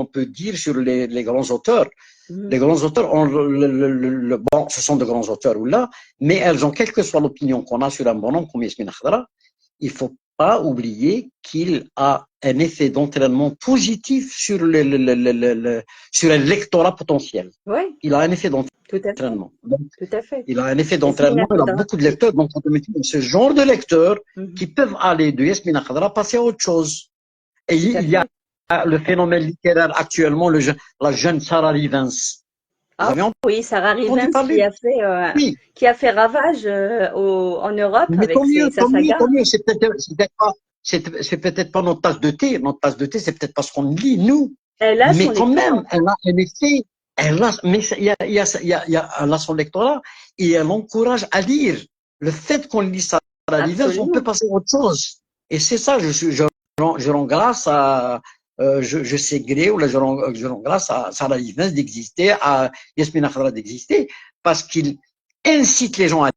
peut dire sur les grands auteurs, les mhm, grands auteurs ont bon, ce sont de grands auteurs ou là, mais elles ont, quelle que soit l'opinion qu'on a sur un bon nom comme Yasmine Khadra, il faut pas oublier qu'il a un effet d'entraînement positif sur sur un lectorat potentiel. ouais, Il a un effet tout à fait, d'entraînement. tout à fait. Il a un effet Yasmina d'entraînement, il a Khadra. beaucoup de lecteurs, donc on peut mettre ce genre de lecteurs Mhm, qui peuvent aller de Yasmina Khadra passer à autre chose. Et tout à il y a fait. le phénomène littéraire actuellement, la jeune Sarah Rivens. Vous Ah avez oui, Sarah entendu Rivens parler? Oui, qui a fait ravage en Europe mais avec sa tant mieux, saga. tant mieux. C'est peut-être pas notre tasse de thé. Notre tasse de thé, c'est peut-être pas ce qu'on lit, nous. Elle a son Mais quand même, lectorat, elle a un effet. Mais elle a son lectorat et elle encourage à lire. Le fait qu'on lit ça à la Rivers, on peut absolument. passer à autre chose. Et c'est ça, je rends grâce à, je sais gré, ou là, je rends grâce à Sarah Rivers d'exister, à Yasmina Khadra d'exister, parce qu'il incite les gens à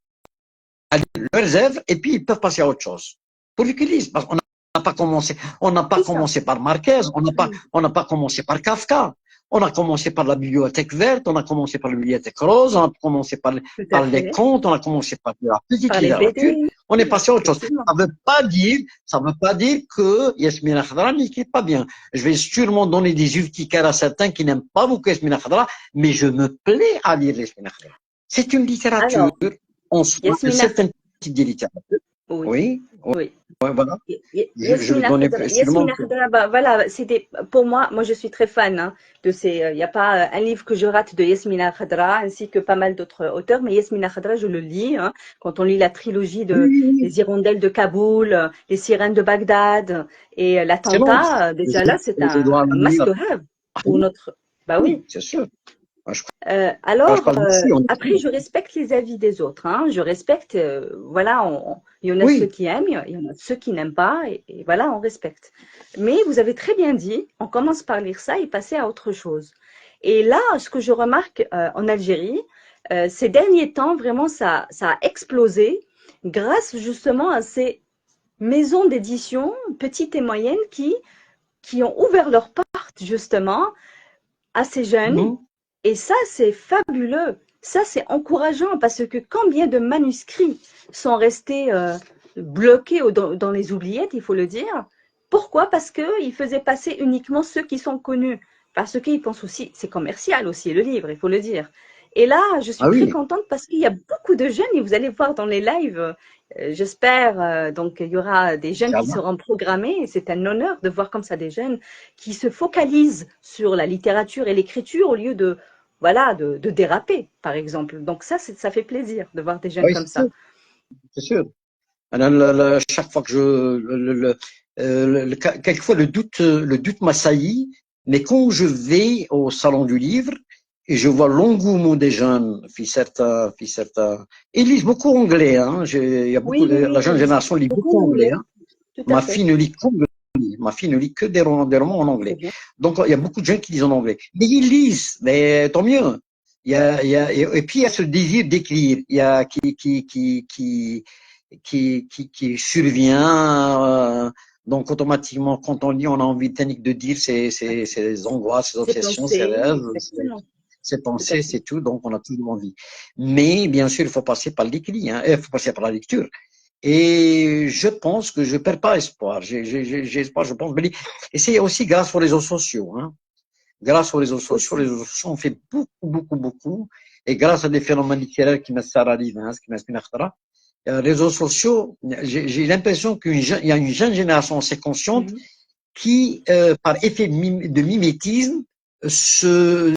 lire leurs œuvres et puis ils peuvent passer à autre chose. Pourvu qu'ils lisent. Parce qu'on n'a pas commencé, on n'a pas C'est ça. commencé par Marquez, on n'a pas commencé par Kafka. On a commencé par la bibliothèque verte, on a commencé par la bibliothèque rose, on a commencé Tout à par les fait. contes, on a commencé par la petite Par les littérature, BD, on est passé à autre chose. effectivement. Ça veut pas dire que Yasmina Khadra n'écrit pas bien. Je vais sûrement donner des urticaires à certains qui n'aiment pas beaucoup Yasmina Khadra, mais je me plais à lire Yasmina Khadra. C'est une littérature Alors, en soi, un Yasmina, certain type de littérature. oui, Oui, oui. ouais, voilà. Je vais Yasmina donner Khadra, sûrement. Yasmina Khadra, bah, voilà, c'était pour moi je suis très fan hein, de ces. Il n'y a pas un livre que je rate de Yasmina Khadra, ainsi que pas mal d'autres auteurs, mais Yasmina Khadra, je le lis. Hein, quand on lit la trilogie Oui, de oui, oui. Les Hirondelles de Kaboul, Les Sirènes de Bagdad et Excellent. l'attentat, déjà là, c'est Les Édouard un Lamire. must-have Ah pour oui, notre. Bah oui, oui. c'est sûr. Moi, je Alors, parle d'ici, on est après, je respecte les avis des autres. Hein. Je respecte, voilà, il y en a ceux oui, qui aiment, il y en a ceux qui n'aiment pas, et voilà, on respecte. Mais vous avez très bien dit, on commence par lire ça et passer à autre chose. Et là, ce que je remarque en Algérie, ces derniers temps, vraiment, ça a explosé grâce justement à ces maisons d'édition, petites et moyennes, qui ont ouvert leurs portes justement à ces jeunes. mhm, Et ça, c'est fabuleux. Ça, c'est encourageant parce que combien de manuscrits sont restés bloqués dans les oubliettes, il faut le dire. Pourquoi? Parce qu'ils faisaient passer uniquement ceux qui sont connus. Parce qu'ils pensent aussi, c'est commercial aussi, le livre, il faut le dire. Et là, je suis ah très oui, contente parce qu'il y a beaucoup de jeunes, et vous allez voir dans les lives, j'espère, donc il y aura des jeunes qui Inch'Allah. seront programmés, et c'est un honneur de voir comme ça des jeunes qui se focalisent sur la littérature et l'écriture au lieu de, voilà, de déraper, par exemple. Donc ça fait plaisir de voir des jeunes Oui, comme c'est ça. sûr, c'est sûr. Alors, chaque fois que quelquefois le doute m'assaillit, mais quand je vais au salon du livre et je vois l'engouement des jeunes, ils lisent beaucoup anglais, hein. Il y a beaucoup Oui, oui, la oui, jeune ils sont génération lit beaucoup beaucoup anglais, anglais, hein. tout à Ma fait. fille ne lit qu'anglais. Ma fille ne lit que des romans en Très anglais. bien. Donc, il y a beaucoup de gens qui lisent en anglais. Mais ils lisent, mais tant mieux. Et puis, il y a ce désir d'écrire, il y a qui survient. Donc, automatiquement, quand on lit, on a envie de dire ses angoisses, ses C'est obsessions, ses pensé, rêves, exactement, ses tout à pensées, fait. c'est tout. Donc, on a toujours envie. Mais, bien sûr, il faut passer par l'écrit, hein, il faut passer par la lecture. Et je pense que je ne perds pas espoir. J'ai espoir, je pense. Et c'est aussi grâce aux réseaux sociaux. Hein. Grâce aux Aussi. réseaux sociaux, on fait beaucoup, beaucoup, beaucoup. Et grâce à des phénomènes littéraires qui me saralivent, hein, qui me réseaux sociaux, j'ai l'impression qu'il y a une jeune génération assez consciente Mhm. qui, par effet de mimétisme, se,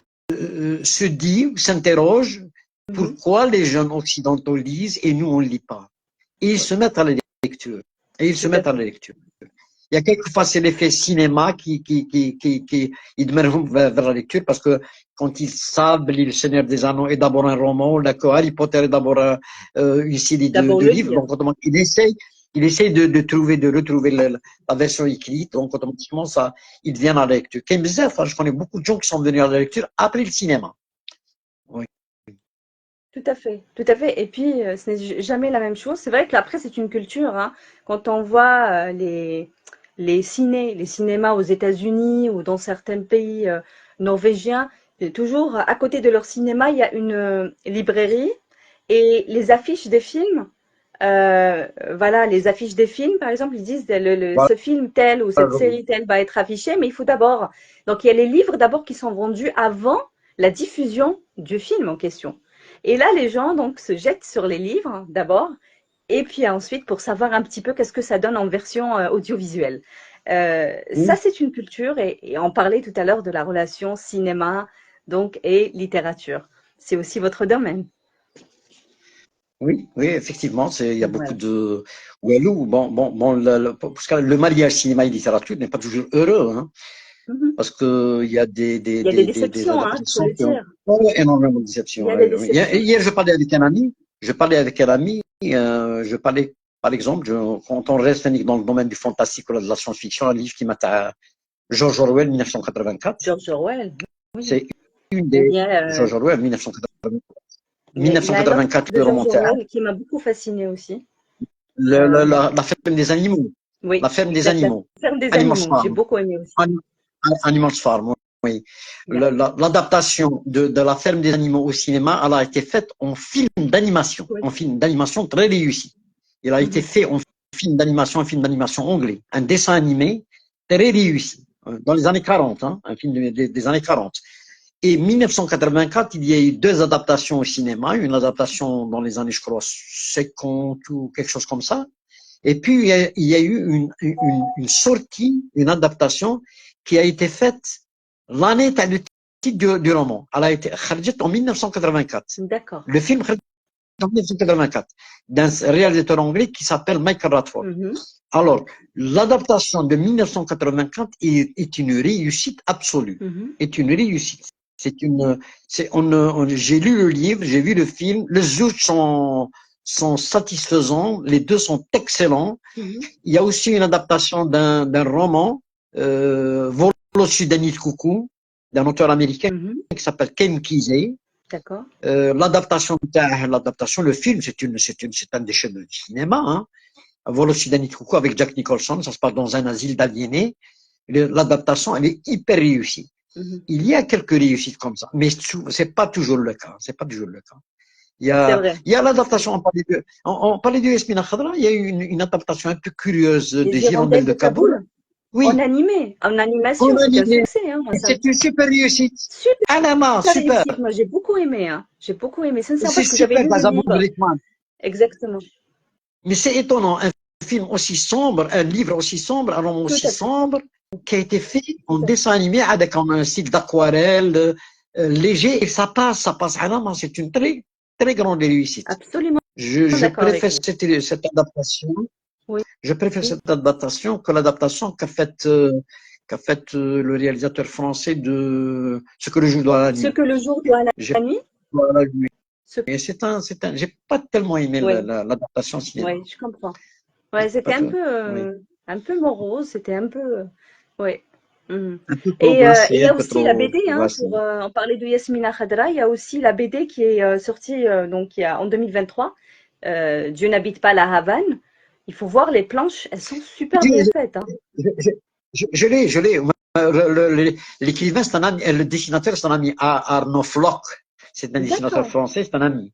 se dit, s'interroge Mhm. pourquoi les jeunes occidentaux lisent et nous on ne lit pas. Et ils Oui, se mettent à la lecture. Et ils se tout à mettent à la fait. lecture. Il y a quelquefois c'est l'effet cinéma qui ils mènent vers la lecture parce que quand ils savent lire Le Seigneur des Anneaux est d'abord un roman, là que Harry Potter est d'abord une série D'abord de le livres, lire. donc automatiquement il essaye de retrouver la version écrite, donc automatiquement ça, il devient à la lecture. Je connais beaucoup de gens qui sont venus à la lecture après le cinéma. Oui. Tout à fait, tout à fait. Et puis, ce n'est jamais la même chose. C'est vrai que après, c'est une culture. Hein. Quand on voit les cinémas aux États-Unis ou dans certains pays norvégiens, toujours à côté de leur cinéma, il y a une librairie et les affiches des films. Voilà, les affiches des films, par exemple, ils disent Voilà. ce film tel ou cette série telle va être affichée, mais il faut d'abord. Donc, il y a les livres d'abord qui sont vendus avant la diffusion du film en question. Et là, les gens donc se jettent sur les livres d'abord, et puis ensuite pour savoir un petit peu qu'est-ce que ça donne en version audiovisuelle. Ça, Oui, c'est une culture, et on parlait tout à l'heure de la relation cinéma donc et littérature. C'est aussi votre domaine. oui, oui, effectivement, il y a beaucoup Voilà. de Walou. Parce que le mariage cinéma et littérature n'est pas toujours heureux, hein, Mhm. parce que il y a Il y a des des déceptions, hein, faut adaptations le qui ont dire. énormément de Il déceptions. y a des Hier, déceptions. hier, je parlais avec un ami, je parlais, par exemple, quand on reste dans le domaine du fantastique ou de la science-fiction, un livre qui m'a George Orwell, 1984, George Orwell, oui. c'est une Ou des bien, George Orwell, 1984, il y a un autre 1984, de le George roman Orwell qui m'a beaucoup fasciné aussi. La ferme des animaux. La Oui, ferme des exact, la animaux. ferme des Animals animaux. J'ai Farm. beaucoup aimé aussi. Animals Farm. Oui. D'accord. L'adaptation de La ferme des animaux au cinéma, elle a été faite en Oui. film d'animation très réussi. Il a été Mhm. fait en un film d'animation anglais, un dessin animé très réussi, dans les années 40, hein, un film des années 40. Et 1984, il y a eu deux adaptations au cinéma, une adaptation dans les années, je crois, 50 ou quelque chose comme ça. Et puis, il y a eu une sortie, une adaptation qui a été faite l'année, le titre du roman. Elle a été خرجت en 1984. D'accord. Le film خرج en 1984 d'un réalisateur anglais qui s'appelle Michael Radford. Mhm. Alors, l'adaptation de 1984 est une réussite absolue. Mhm. Est une réussite. J'ai lu le livre, j'ai vu le film. Les autres sont satisfaisants. Les deux sont excellents. Mhm. Il y a aussi une adaptation d'un roman, Volo Sudani de Coucou, d'un auteur américain Mhm. qui s'appelle Ken Kesey. D'accord. L'adaptation, le film, c'est un des chefs-d'œuvre du cinéma, hein. Volo Sudani de Coucou avec Jack Nicholson, ça se passe dans un asile d'aliénés. L'adaptation, elle est hyper réussie. Mhm. Il y a quelques réussites comme ça, mais c'est pas toujours le cas. C'est pas toujours le cas. C'est vrai. Il y a l'adaptation, on parlait de Yasmina Khadra, il y a eu une adaptation un peu curieuse Les des Hirondelles hirondelles de de Kaboul. Kaboul, en Oui, animé, en en animation, c'était un animé. succès, hein, moi, ça. C'est une super réussite. Super Alama, super. réussite, moi j'ai beaucoup aimé, hein. J'ai beaucoup aimé, sincèrement, C'est parce que j'avais super, lu par le exemple, livre. Exactement. mais c'est étonnant, un film aussi sombre, un livre aussi sombre, un roman Tout aussi à fait. sombre, qui a été fait en Tout à fait. dessin animé avec un style d'aquarelle léger, et ça passe. Alama, c'est une très, très grande réussite. Absolument Je d'accord avec préfère vous. cette adaptation. Oui. Je préfère cette adaptation que l'adaptation qu'a fait le réalisateur français de Ce que le jour doit à la Ce nuit. que le jour doit à J'ai la nuit, ce... Et j'ai pas tellement aimé oui, l'adaptation cinéma. oui, je comprends. Ouais, c'était Oui. un peu morose, c'était un peu, ouais. Mhm. Un peu trop Et il glacé, y un a peu aussi la trop, BD, trop hein, glacé. pour en parler de Yasmina Khadra, il y a aussi la BD qui est sortie donc il y a, en 2023, Dieu n'habite pas la Havane. Il faut voir les planches, elles sont super bien Je, faites, hein. je l'ai. L'écrivain, c'est un ami, le dessinateur, c'est un ami. Arnaud Floch, c'est un dessinateur D'accord, français, c'est un ami.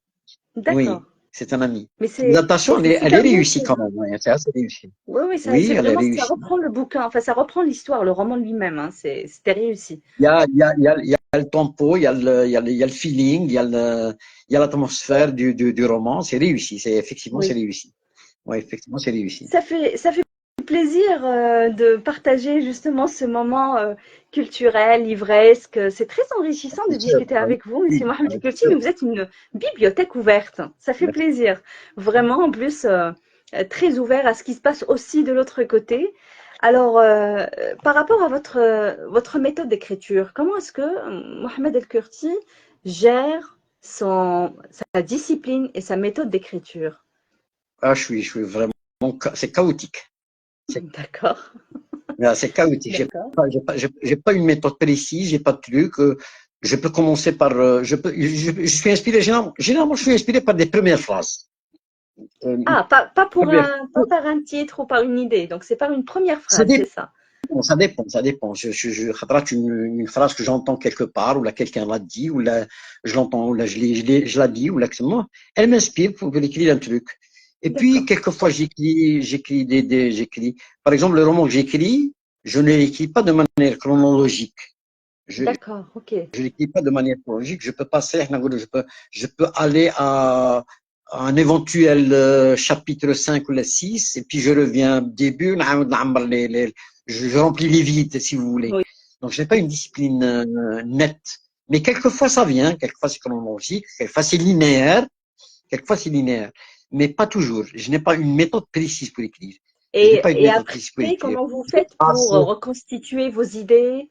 d'accord. Oui, c'est un ami. Mais L'adaptation, c'est elle est super bien réussie fait, quand hein. même. Ouais, c'est assez réussi. Oui, oui, ça, Oui, c'est elle est vraiment, ça réussie. reprend le bouquin, enfin ça reprend l'histoire, le roman lui-même, hein. C'était réussi. Il y a le tempo, il y a le feeling, il y a l'atmosphère du roman. C'est réussi. Effectivement, c'est Oui. réussi. Oui, effectivement, c'est réussi. Ça fait plaisir de partager justement ce moment culturel, livresque. C'est très enrichissant de Bien sûr, discuter avec vous, Monsieur Mohamed bien Kurti, sûr. mais vous êtes une bibliothèque ouverte. Ça fait plaisir. Vraiment, en plus, très ouvert à ce qui se passe aussi de l'autre côté. Alors, par rapport à votre méthode d'écriture, comment est-ce que Mohamed El Kurti gère sa discipline et sa méthode d'écriture? Ah, je suis vraiment, c'est chaotique. D'accord, C'est chaotique. d'accord. J'ai pas une méthode précise, j'ai pas de truc. Je peux commencer par, je suis inspiré, généralement, je suis inspiré par des premières phrases. Ah, Première- pas par un titre ou par une idée. Donc, c'est par une première ça phrase, c'est dépend, ça. ça dépend, ça dépend. Khadrach, une phrase que j'entends quelque part, ou là, quelqu'un l'a dit, ou là, je l'entends, ou là, je la dis, ou là, que c'est moi. Elle m'inspire pour écrire un truc. Et puis, D'accord, quelquefois, j'écris. Par exemple, le roman que j'écris, je ne l'écris pas de manière chronologique. Je d'accord, ok. je l'écris pas de manière chronologique. Je peux aller à un éventuel chapitre 5 ou le 6, et puis je reviens au début, je remplis les vides, si vous voulez. Oui. Donc, je n'ai pas une discipline nette. Mais quelquefois, ça vient, quelquefois, c'est chronologique, quelquefois, c'est linéaire. Mais pas toujours. Je n'ai pas une méthode précise pour écrire. Je n'ai pas une Et méthode après, précise pour écrire. comment vous Je faites passe, pour reconstituer vos idées,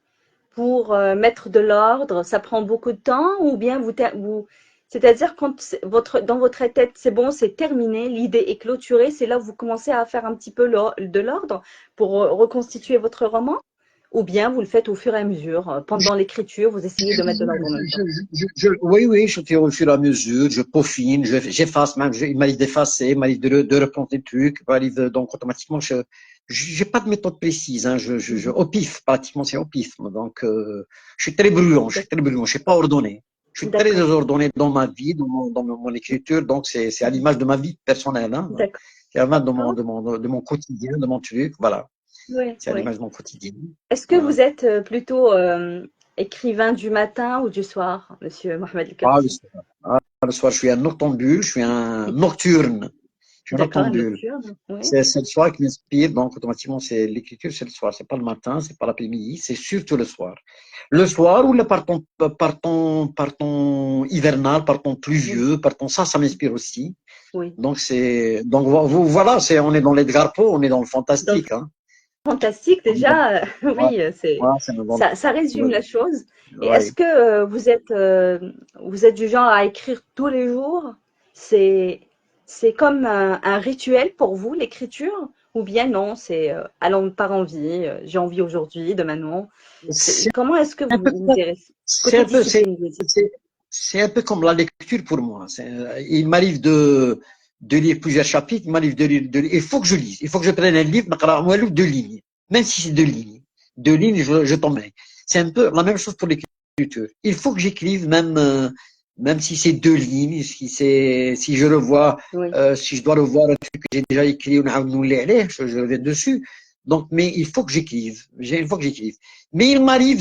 pour mettre de l'ordre? Ça prend beaucoup de temps ou bien c'est-à-dire quand dans votre tête, c'est bon, c'est terminé, l'idée est clôturée, c'est là où vous commencez à faire un petit peu de l'ordre pour reconstituer votre roman? Ou bien vous le faites au fur et à mesure, pendant l'écriture, vous essayez de mettre de l'ordre en même temps? Oui, oui, je fais au fur et à mesure, je peaufine, j'efface même, il m'arrive d'effacer, il m'arrive de reprendre des trucs, il m'arrive, donc automatiquement, j'ai pas de méthode précise, hein. Au pif, pratiquement, c'est au pif. Donc, je suis très brûlant, je suis très brûlant, je suis pas ordonné. Je suis très D'accord, désordonné dans ma vie, mon écriture, donc c'est à l'image de ma vie personnelle, hein. d'accord. C'est à l'image de mon quotidien, de mon truc, voilà. Oui, C'est à oui. l'image de mon quotidien. Est-ce que Voilà. vous êtes plutôt écrivain du matin ou du soir, Monsieur Mohamed El Ah, le Kurti? soir. Ah, le soir, je suis un noctambule, je suis un nocturne, je suis un D'accord, un noctambule. nocturne, oui. C'est le soir qui m'inspire, donc automatiquement, c'est l'écriture, c'est le soir. C'est pas le matin, c'est pas l'après-midi, c'est surtout le soir. Le soir ou le par ton hivernal, par ton Oui, pluvieux, par ton ça m'inspire aussi. oui. Donc voilà, on est dans l'Edgar Poe, on est dans le Dans le fantastique, hein. fantastique, On est dans- déjà, ouais, oui, ouais, c'est dans ça résume la chose. Et est-ce ouais. que vous êtes du genre à écrire tous les jours? C'est, c'est comme un rituel pour vous, l'écriture? Ou bien non, c'est allons par envie, j'ai envie aujourd'hui, demain non. C'est Comment est-ce que un peu, vous gérez ça? c'est Côté un peu, discipline, je veux dire. c'est- c'est un peu comme la lecture pour moi. Il m'arrive de lire plusieurs chapitres, il m'arrive il faut que je lise, il faut que je prenne un livre, نقرأ ولو deux lignes. Même si c'est deux lignes. Deux lignes, je t'en mets. C'est un peu la même chose pour l'écriture. Il faut que j'écrive même si c'est deux lignes, si je revois, Oui. si je dois revoir un truc que j'ai déjà écrit, je reviens dessus. Donc, mais il faut que j'écrive. Il faut que j'écrive. Mais il m'arrive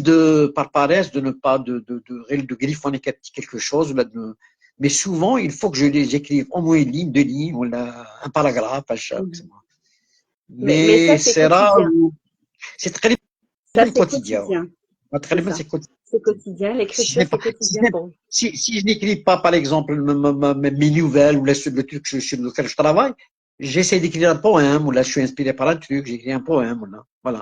par paresse, de ne pas de griffonner quelque chose. Mais souvent, il faut que j'écrive au moins une ligne, deux lignes, ou un paragraphe à chaque. Mhm. Mais ça, Mais c'est c'est rare, quotidien. c'est très Ça, bien c'est quotidien. Ouais. quotidien. Très C'est bien, ça. c'est quotidien. C'est quotidien. Si je L'écriture, n'ai c'est pas, quotidien pour vous. si je n'écris pas, par exemple, mes nouvelles ou le truc sur lequel je travaille, j'essaie d'écrire un poème, ou là, je suis inspiré par un truc, j'écris un poème, voilà.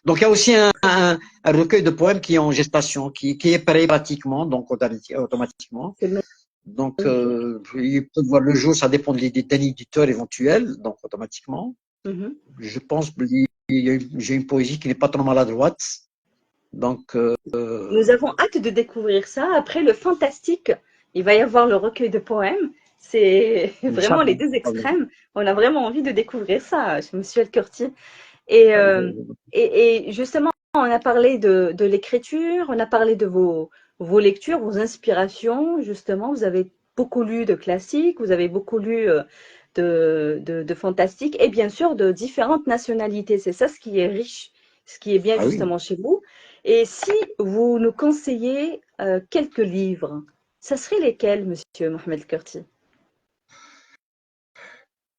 Donc, il y a aussi un recueil de poèmes qui est en gestation, qui est prêt pratiquement, donc automatiquement. C'est Donc, magnifique. il peut voir le jour, ça dépend d'un éditeur éventuel, donc automatiquement. Mhm. Je pense que j'ai une poésie qui n'est pas trop maladroite. Donc, Nous avons hâte de découvrir ça. Après le fantastique, il va y avoir le recueil de poèmes. C'est vraiment les Inch'Allah. deux extrêmes. On a vraiment envie de découvrir ça, Monsieur El Kurti. Et, euh, et justement, on a parlé de l'écriture, on a parlé de vos lectures, vos inspirations. Justement, vous avez beaucoup lu de classiques, vous avez beaucoup lu de fantastique et bien sûr de différentes nationalités. C'est ça ce qui est riche, ce qui est bien Ah oui. justement chez vous. Et si vous nous conseillez quelques livres, ça serait lesquels, Monsieur Mohamed Kurti?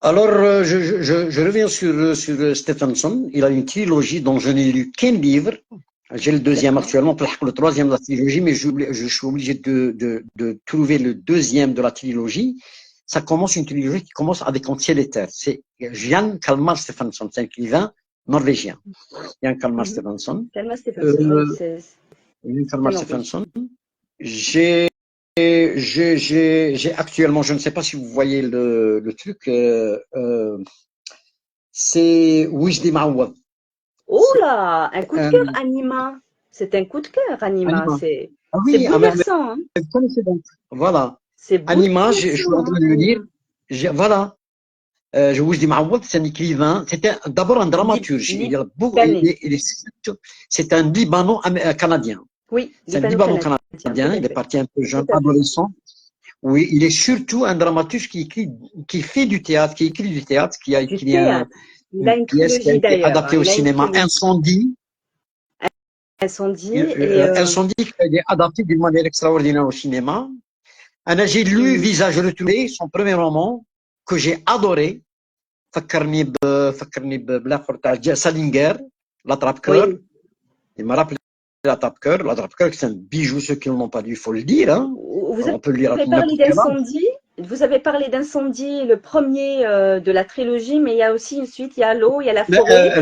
Alors, je reviens sur Stephenson. Il a une trilogie dont je n'ai lu qu'un livre. J'ai le deuxième D'accord. actuellement, le troisième de la trilogie, mais je suis obligé de trouver le deuxième de la trilogie. Ça commence une trilogie qui commence avec Un ciel et terre. C'est Jan Kalmar Stephenson, c'est un écrivain norvégien. Jan Kalmar Mhm. Stephenson. Thelma Stephenson, oui, Euh, Jan c'est Kalmar norvégien. Stephenson. J'ai j'ai actuellement, je ne sais pas si vous voyez le truc, c'est Wajdi Ma'ouad. Oh C'est là, un coup de un cœur, Anima. C'est un coup de cœur, Anima. Anima. Ah C'est oui, bouleversant, hein. vous connaissez donc. Voilà. C'est Anima, je suis bouleversant, en hein, train de le lire. Anima. Voilà. Wajdi Ma'ouad, c'est un écrivain. C'était d'abord un dramaturge. Libanais. C'est un Libano-canadien. Oui, C'est un libano-canadien, tout Libano-canadien. à Il est fait. parti un peu Tout jeune, à fait. adolescent. Oui, il est surtout un dramaturge qui fait du théâtre, qui écrit du théâtre, Du qui a théâtre. Il a une une pièce qui a trilogie été d'ailleurs, hein. adaptée au Il a une cinéma, trilogie. Incendie. Incendie et Incendie qui a été adapté d'une manière extraordinaire au cinéma. J'ai lu mhm. Visage retrouvé, son premier roman, que j'ai adoré. فكرني بالاخر تاع سالينجر l'attrape-cœur. Oui. Il m'a rappelé l'attrape-cœur. L'attrape-cœur, c'est un bijou, ceux qui ne l'ont pas lu, il faut le dire, hein. Vous On peut le lire à avez parlé n'importe quel âge. d'incendie. Vous avez parlé d'incendie, le premier de la trilogie, mais il y a aussi une suite. Il y a l'eau, il y a la forêt.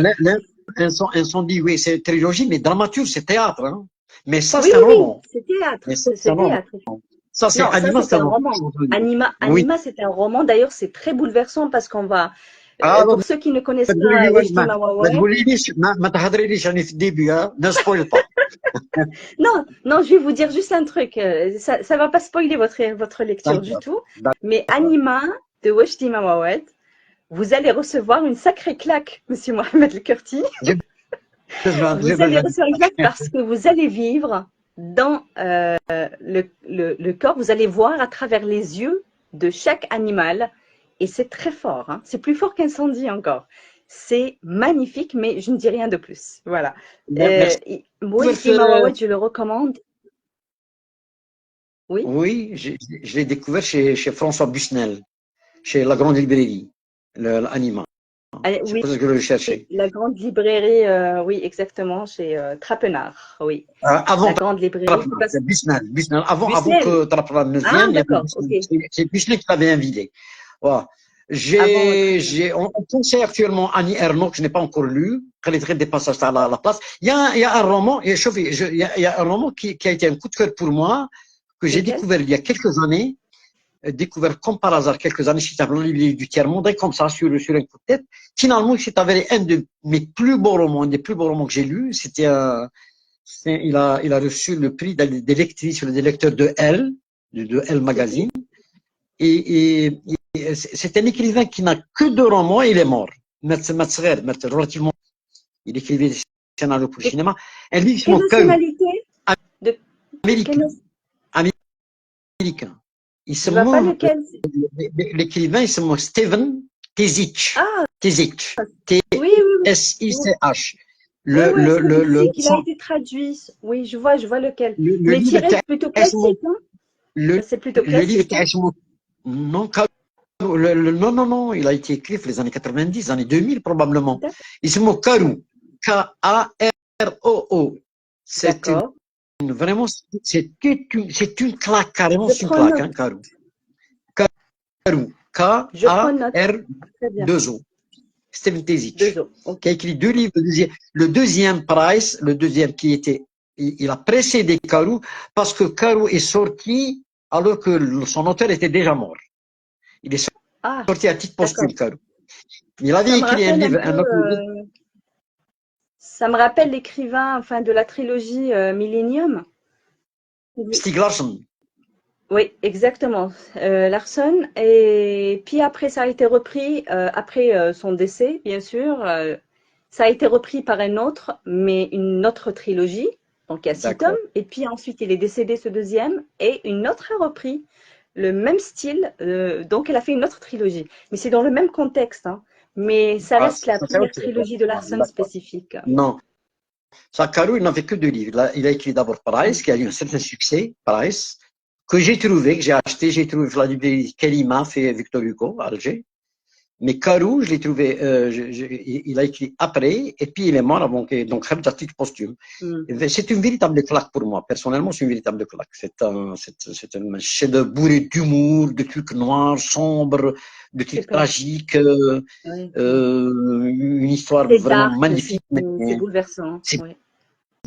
Incendie, oui, c'est trilogie, mais dramaturge, c'est théâtre, hein. Mais ça, Oui, c'est un oui, oui, roman. c'est théâtre. Mais ça, c'est un C'est roman. théâtre. Ça, c'est Non, ça Anima, c'est c'est un un roman. roman. Oui. Anima, c'est un roman. D'ailleurs, c'est très bouleversant parce qu'on va, Ah, pour ceux qui ne connaissent تقولي لي pas Wajdi ما Mawawet, تقوليليش ما تهضريليش راني في الديبي ها ne spoil pas. non, non, je vais vous dire juste un truc. Ça va pas spoiler votre lecture du D'accord, tout. Mais Anima de Wajdi Mawawet, vous allez recevoir une sacrée claque, Monsieur Mohamed El-Kurti. J'ai j'ai Vous allez besoin. recevoir une claque parce que vous allez vivre dans le corps, vous allez voir à travers les yeux de chaque animal. Et c'est très fort, hein. C'est plus fort qu'Incendie encore. C'est magnifique, mais je ne dis rien de plus. Voilà. Merci. Moïse Imawawad, je le recommande. Oui. Oui, je l'ai découvert chez François Busnel, chez la grande librairie, l'Anima. Allez, C'est oui, pour ça que je le cherchais. la grande librairie, oui, exactement, chez Trapenard. Oui, Avant la grande librairie. Trappler, c'est Busnel. Busnel. Avant Busnel. que Trappler ne Ah, vienne, il y avait d'accord, ok. Busnel. C'est Busnel qui l'avait invité. Voilà. Avant Trapenard. On conseille actuellement Annie Ernaux, que je n'ai pas encore lu, qu'elle est très des passages à la place. Il y a un roman, il y a un roman qui a été un coup de cœur pour moi, que j'ai Lequel? découvert il y a quelques années, découvert comme par hasard quelques années chez un livre du tiers-monde, comme ça, sur un coup de tête. Finalement, il s'est avéré un de mes plus beaux romans, un des plus beaux romans que j'ai lus. Il a reçu le prix des lectrices, des lecteurs de Elle, de Elle C'est qui? Magazine. Et c'est un écrivain qui n'a que deux romans et il est mort. Relativement. Il écrivait des scénarios pour le De cinéma. Un livre quelle sur Caillou, nationalité? De quelle américain. nation? Américain. Il se Je vois pas nomme, lequel. l'écrivain, il se nomme Steven Tezich. Ah, Tezich. oui, oui, oui. T-S-I-C-H. Oui, Le, oui, le, Steven le, le, Disick, il a été traduit. Oui, je vois lequel. le Mais livre tiré était plutôt classique, hein? C'est plutôt le livre classique, était hein? non, non, non, non, il a été écrit les années 90, années 2000 probablement. D'ac- Il se nomme Karou. K-A-R-O-O. C'est D'accord. vraiment, c'est une claque, carrément, Je c'est une prends claque, note. hein, Karou. Karou. Je prends note. Très bien. K-A-R-2-O. Steven Deux Tezich, os. qui OK. a écrit deux livres. Le deuxième, Price, le deuxième qui était, il a précédé Karou, parce que Karou est sorti alors que son auteur était déjà mort. Il est Ah, sorti à titre posthume, d'accord. Karou. Il avait Ça me écrit un rappelle un livre, peu, un autre livre, ça me rappelle l'écrivain, enfin, de la trilogie Millennium. Stieg Larsson. Oui, exactement. Larson. Et puis après, ça a été repris, après son décès, bien sûr. Ça a été repris par un autre, mais une autre trilogie. Donc il y a 6 tomes. D'accord. Et puis ensuite, il est décédé ce deuxième. Et une autre a repris le même style. Donc elle a fait une autre trilogie. Mais c'est dans le même contexte, hein. Mais ça Ah, reste la ça c'est première autre chose. trilogie de Ah, Larson d'accord. spécifique. Non. Sakharou, il n'avait que deux livres. Là, il a écrit d'abord Price, Mm. qui a eu un certain succès, Price, que j'ai trouvé, que j'ai acheté, j'ai trouvé la librairie Kelima, fait Victor Hugo, à Alger. Mais Karou, je l'ai trouvé, il a écrit après, et puis il est mort avant que, donc, à titre posthume. Mm. C'est une véritable claque pour moi. Personnellement, c'est une véritable claque. C'est un chef-d'œuvre bourré d'humour, de trucs noirs, sombres, de trucs Super. tragiques, Ouais. une histoire C'est vraiment dark, magnifique, mais c'est bouleversant. c'est Ouais.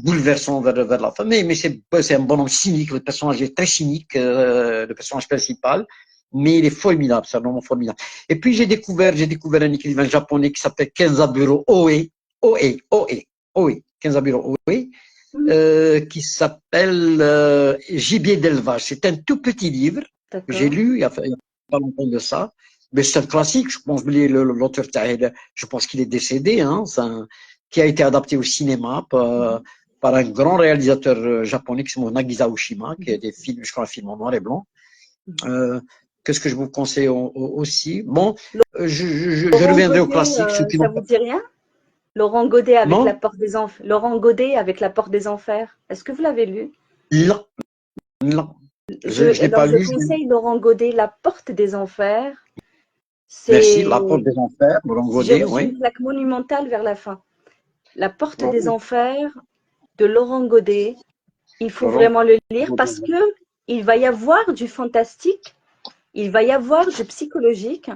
bouleversant vers la fin. Mais c'est un bonhomme cynique, le personnage est très cynique, le personnage principal, mais il est formidable, c'est un roman formidable. Et puis j'ai découvert un écrivain japonais qui s'appelle Kenzaburo Oe, Oe, Kenzaburo Oe, Mm. qui s'appelle Gibier d'élevage. C'est un tout petit livre que j'ai D'accord. lu il y a pas longtemps de ça. Mais c'est un classique, je pense que l'auteur, je pense qu'il est décédé, hein, qui a été adapté au cinéma Mhm. par un grand réalisateur japonais qui s'appelle Nagisa Oshima, qui a Mhm. des films, je crois, un film en noir et blanc. Mhm. Euh, Qu'est-ce que je vous conseille aussi? Bon, je Laurent reviendrai au Godet, classique, ceux qui ça n'ont vous pas. dit rien? Laurent Godet avec la Non? porte des enfers. Laurent Godet avec la porte des enfers. Est-ce que vous l'avez lu? Non, non. Je l'ai Alors pas je lu. conseille Laurent Godet, La porte des enfers. Merci. La C'est, porte des enfers, Laurent j'ai Godet, reçu oui. une claque monumentale vers la fin. La porte des Oui. enfers de Laurent Godet. Il faut Laurent vraiment le lire Godet, parce oui. que il va y avoir du fantastique, il va y avoir du psychologique.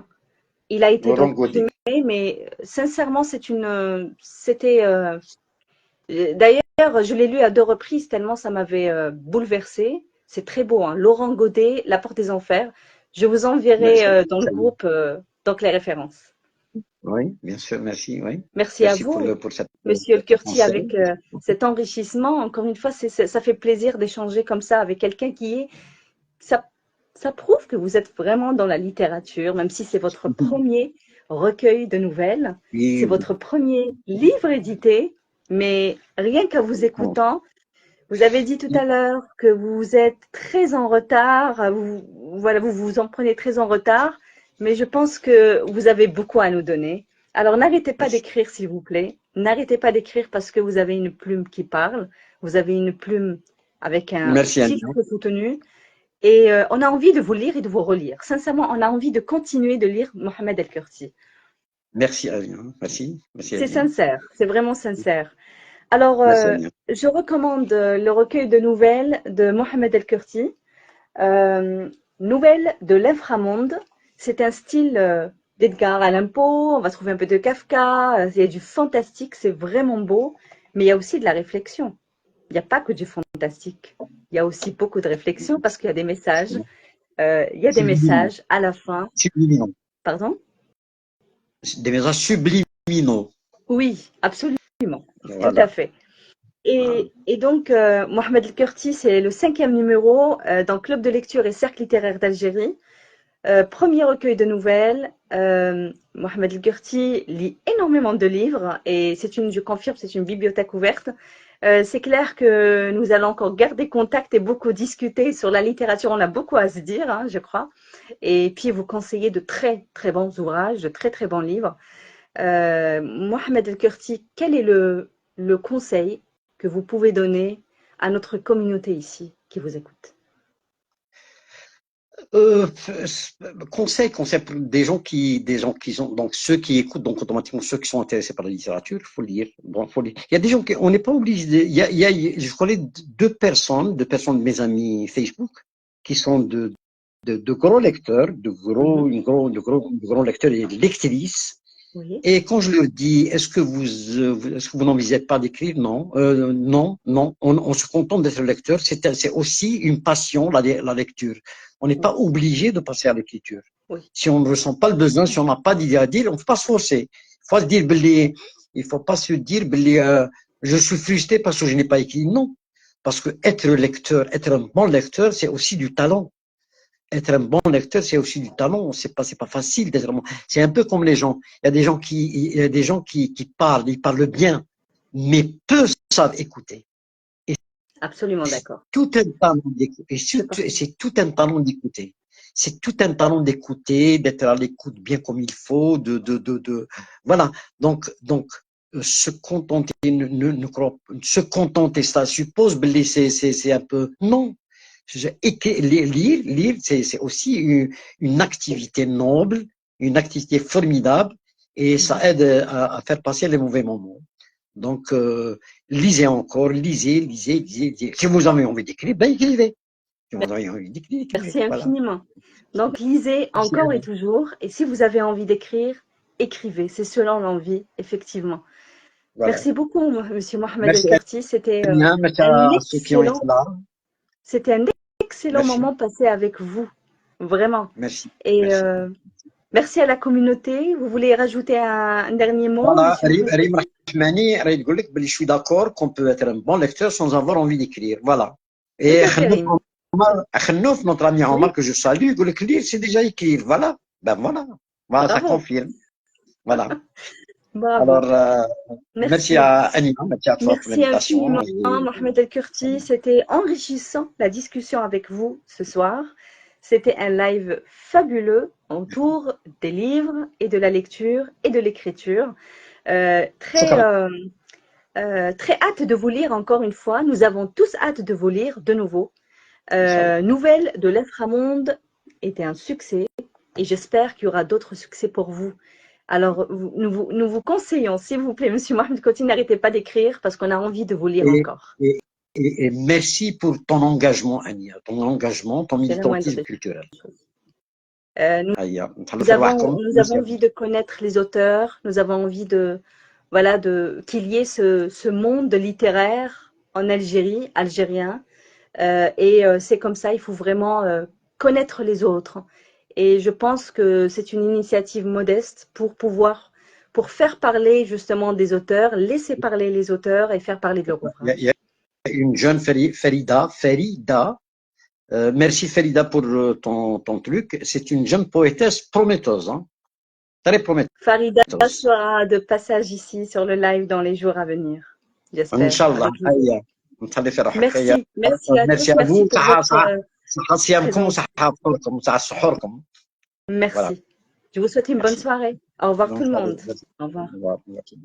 Il a été Laurent donc Godet. primé, mais sincèrement, c'était. D'ailleurs, je l'ai lu à 2 reprises tellement ça m'avait bouleversée. C'est très beau, hein. Laurent Godet, La porte des enfers. Je vous enverrai Merci. dans le groupe donc les références. Oui, bien sûr, merci, oui. Merci à Merci pour vous, pour cette Monsieur El Kurti, conseil. avec cet enrichissement. Encore une fois, ça fait plaisir d'échanger comme ça avec quelqu'un qui est. Ça, ça prouve que vous êtes vraiment dans la littérature, même si c'est votre premier. recueil de nouvelles. C'est Oui, oui. votre premier livre édité, mais rien qu'à vous Bon. écoutant, vous avez dit tout à l'heure que vous êtes très en retard, voilà, vous vous en prenez très en retard, mais je pense que vous avez beaucoup à nous donner. Alors n'arrêtez pas Merci. d'écrire, s'il vous plaît. N'arrêtez pas d'écrire parce que vous avez une plume qui parle, vous avez une plume avec un Merci, titre Ania. soutenu, et on a envie de vous lire et de vous relire. Sincèrement, on a envie de continuer de lire Mohamed El-Kurti. Merci, Ania. Merci. Merci, C'est Ania. sincère, c'est vraiment sincère. Alors, Merci, Ania. je recommande le recueil de nouvelles de Mohamed El-Kurti. Nouvelles de l'inframonde. C'est un style d'Edgar Allan Poe. On va trouver un peu de Kafka. Il y a du fantastique, c'est vraiment beau. Mais il y a aussi de la réflexion. Il n'y a pas que du fantastique. Il y a aussi beaucoup de réflexion parce qu'il y a des messages. Il y a des Subliminaux. messages à la fin. Subliminaux. Pardon? Des messages subliminaux. Oui, absolument. Tout à Voilà. fait. Voilà. Et donc, Mohamed El-Kurti, c'est le 5e numéro dans Club de lecture et Cercle littéraire d'Algérie. Premier recueil de nouvelles. Mohamed El-Kurti lit énormément de livres et je confirme, c'est une bibliothèque ouverte. C'est clair que nous allons encore garder contact et beaucoup discuter sur la littérature. On a beaucoup à se dire, hein, je crois. Et puis, vous conseiller de très, très bons ouvrages, de très, très bons livres. Mohamed El-Kurti, quel est le conseil que vous pouvez donner à notre communauté ici qui vous écoute? Euh, conseil pour des gens qui sont, donc ceux qui écoutent, donc automatiquement ceux qui sont intéressés par la littérature, il faut lire. Bon, faut lire. Il y a des gens qui, on n'est pas obligé je connais deux personnes de mes amis Facebook, qui sont de gros lecteurs, Mhm. de gros lecteurs et lectrices. Oui, Et quand je leur dis, est-ce que vous n'envisagez pas d'écrire? Non, non, non. On se contente d'être lecteur. C'est aussi une passion, la lecture. On n'est oui, pas obligé de passer à l'écriture. oui. Si on ne ressent pas le besoin, si on n'a pas d'idée à dire, on ne peut pas se forcer. Il faut se dire, il faut pas se dire, je suis frustré parce que je n'ai pas écrit. Non. Parce que être lecteur, être un bon lecteur, c'est aussi du talent. Être un bon lecteur, c'est aussi du talent. C'est pas facile d'être un bon. C'est un peu comme les gens. Il y a des gens qui parlent, ils parlent bien, mais peu savent écouter. Et Absolument c'est d'accord. tout un talent d'écouter. Je partage. C'est tout un talent d'écouter. C'est tout un talent d'écouter, d'être à l'écoute bien comme il faut, voilà. Donc, se contenter, se contenter, ça suppose, c'est un peu, non. Lire, c'est aussi une activité noble, une activité formidable, et ça Mhm. aide à faire passer les mauvais moments. Donc, lisez encore, lisez. Si vous avez envie d'écrire, ben écrivez. Si vous avez envie d'écrire, écrivez. Merci Voilà. infiniment. Donc, lisez Merci, encore et Annie. toujours. Et si vous avez envie d'écrire, écrivez. C'est selon l'envie, effectivement. Voilà. Merci beaucoup, Monsieur Mohamed Merci, El-Kurti. C'était Annie. Merci un à ceux qui ont été excellent, là. c'était un excellent Merci. moment passé avec vous. Vraiment. Merci. Et Merci. merci à la communauté. Vous voulez rajouter un dernier mot, Voilà. Monsieur Mohamed Rime El-Kurti? Rahmani, je suis d'accord qu'on peut être un bon lecteur sans avoir envie d'écrire. Voilà. Tout Et à fait, Rim. Khanouf, notre ami Oui, Omar que je salue, il dit que lire, c'est déjà écrire. Voilà. Ben voilà. Voilà, ça bravo. confirme. Voilà. Alors, Bravo. merci Merci. à Anima, merci à toi pour Merci l'invitation. infiniment, Mohamed El-Kurti. C'était enrichissant la discussion avec vous ce soir. C'était un live fabuleux autour des livres et de la lecture et de l'écriture. Euh, très, Shukran. euh, très hâte de vous lire encore une fois. Nous avons tous hâte de vous lire de nouveau. Inch'Allah. Nouvelle de l'inframonde était un succès et j'espère qu'il y aura d'autres succès pour vous. Alors, nous vous conseillons, s'il vous plaît, Monsieur Mohamed Koti, n'arrêtez pas d'écrire parce qu'on a envie de vous lire Et, encore. et, et merci pour ton engagement, Ania, ton engagement, ton C'est la moindre militantisme des culturel. choses. Nous, Aya, nous merci avons à vous. envie de connaître les auteurs, nous avons envie voilà, qu'il y ait ce monde littéraire en Algérie, algérien, c'est comme ça, il faut vraiment connaître les autres. Et je pense que c'est une initiative modeste pour faire parler justement des auteurs, laisser parler les auteurs et faire parler de leur Il y ouvrage. a une jeune Ferida. Merci Ferida pour ton truc. C'est une jeune poétesse prometteuse. Hein. très prometteur Farida aussi. sera de passage ici sur le live dans les jours à venir, إن j'espère, شاء الله avec vous. هيا نتهلا في روحك هيا. Merci à tous, ميرسي à merci vous. pour صحة votre صحة صحة صيامكم présence. وصحة فطوركم وصحة سحوركم. Voilà. Merci. Je vous souhaite une bonne Merci. soirée. Au revoir tout Donc, le allez, monde. merci. Au Au revoir. revoir. Merci.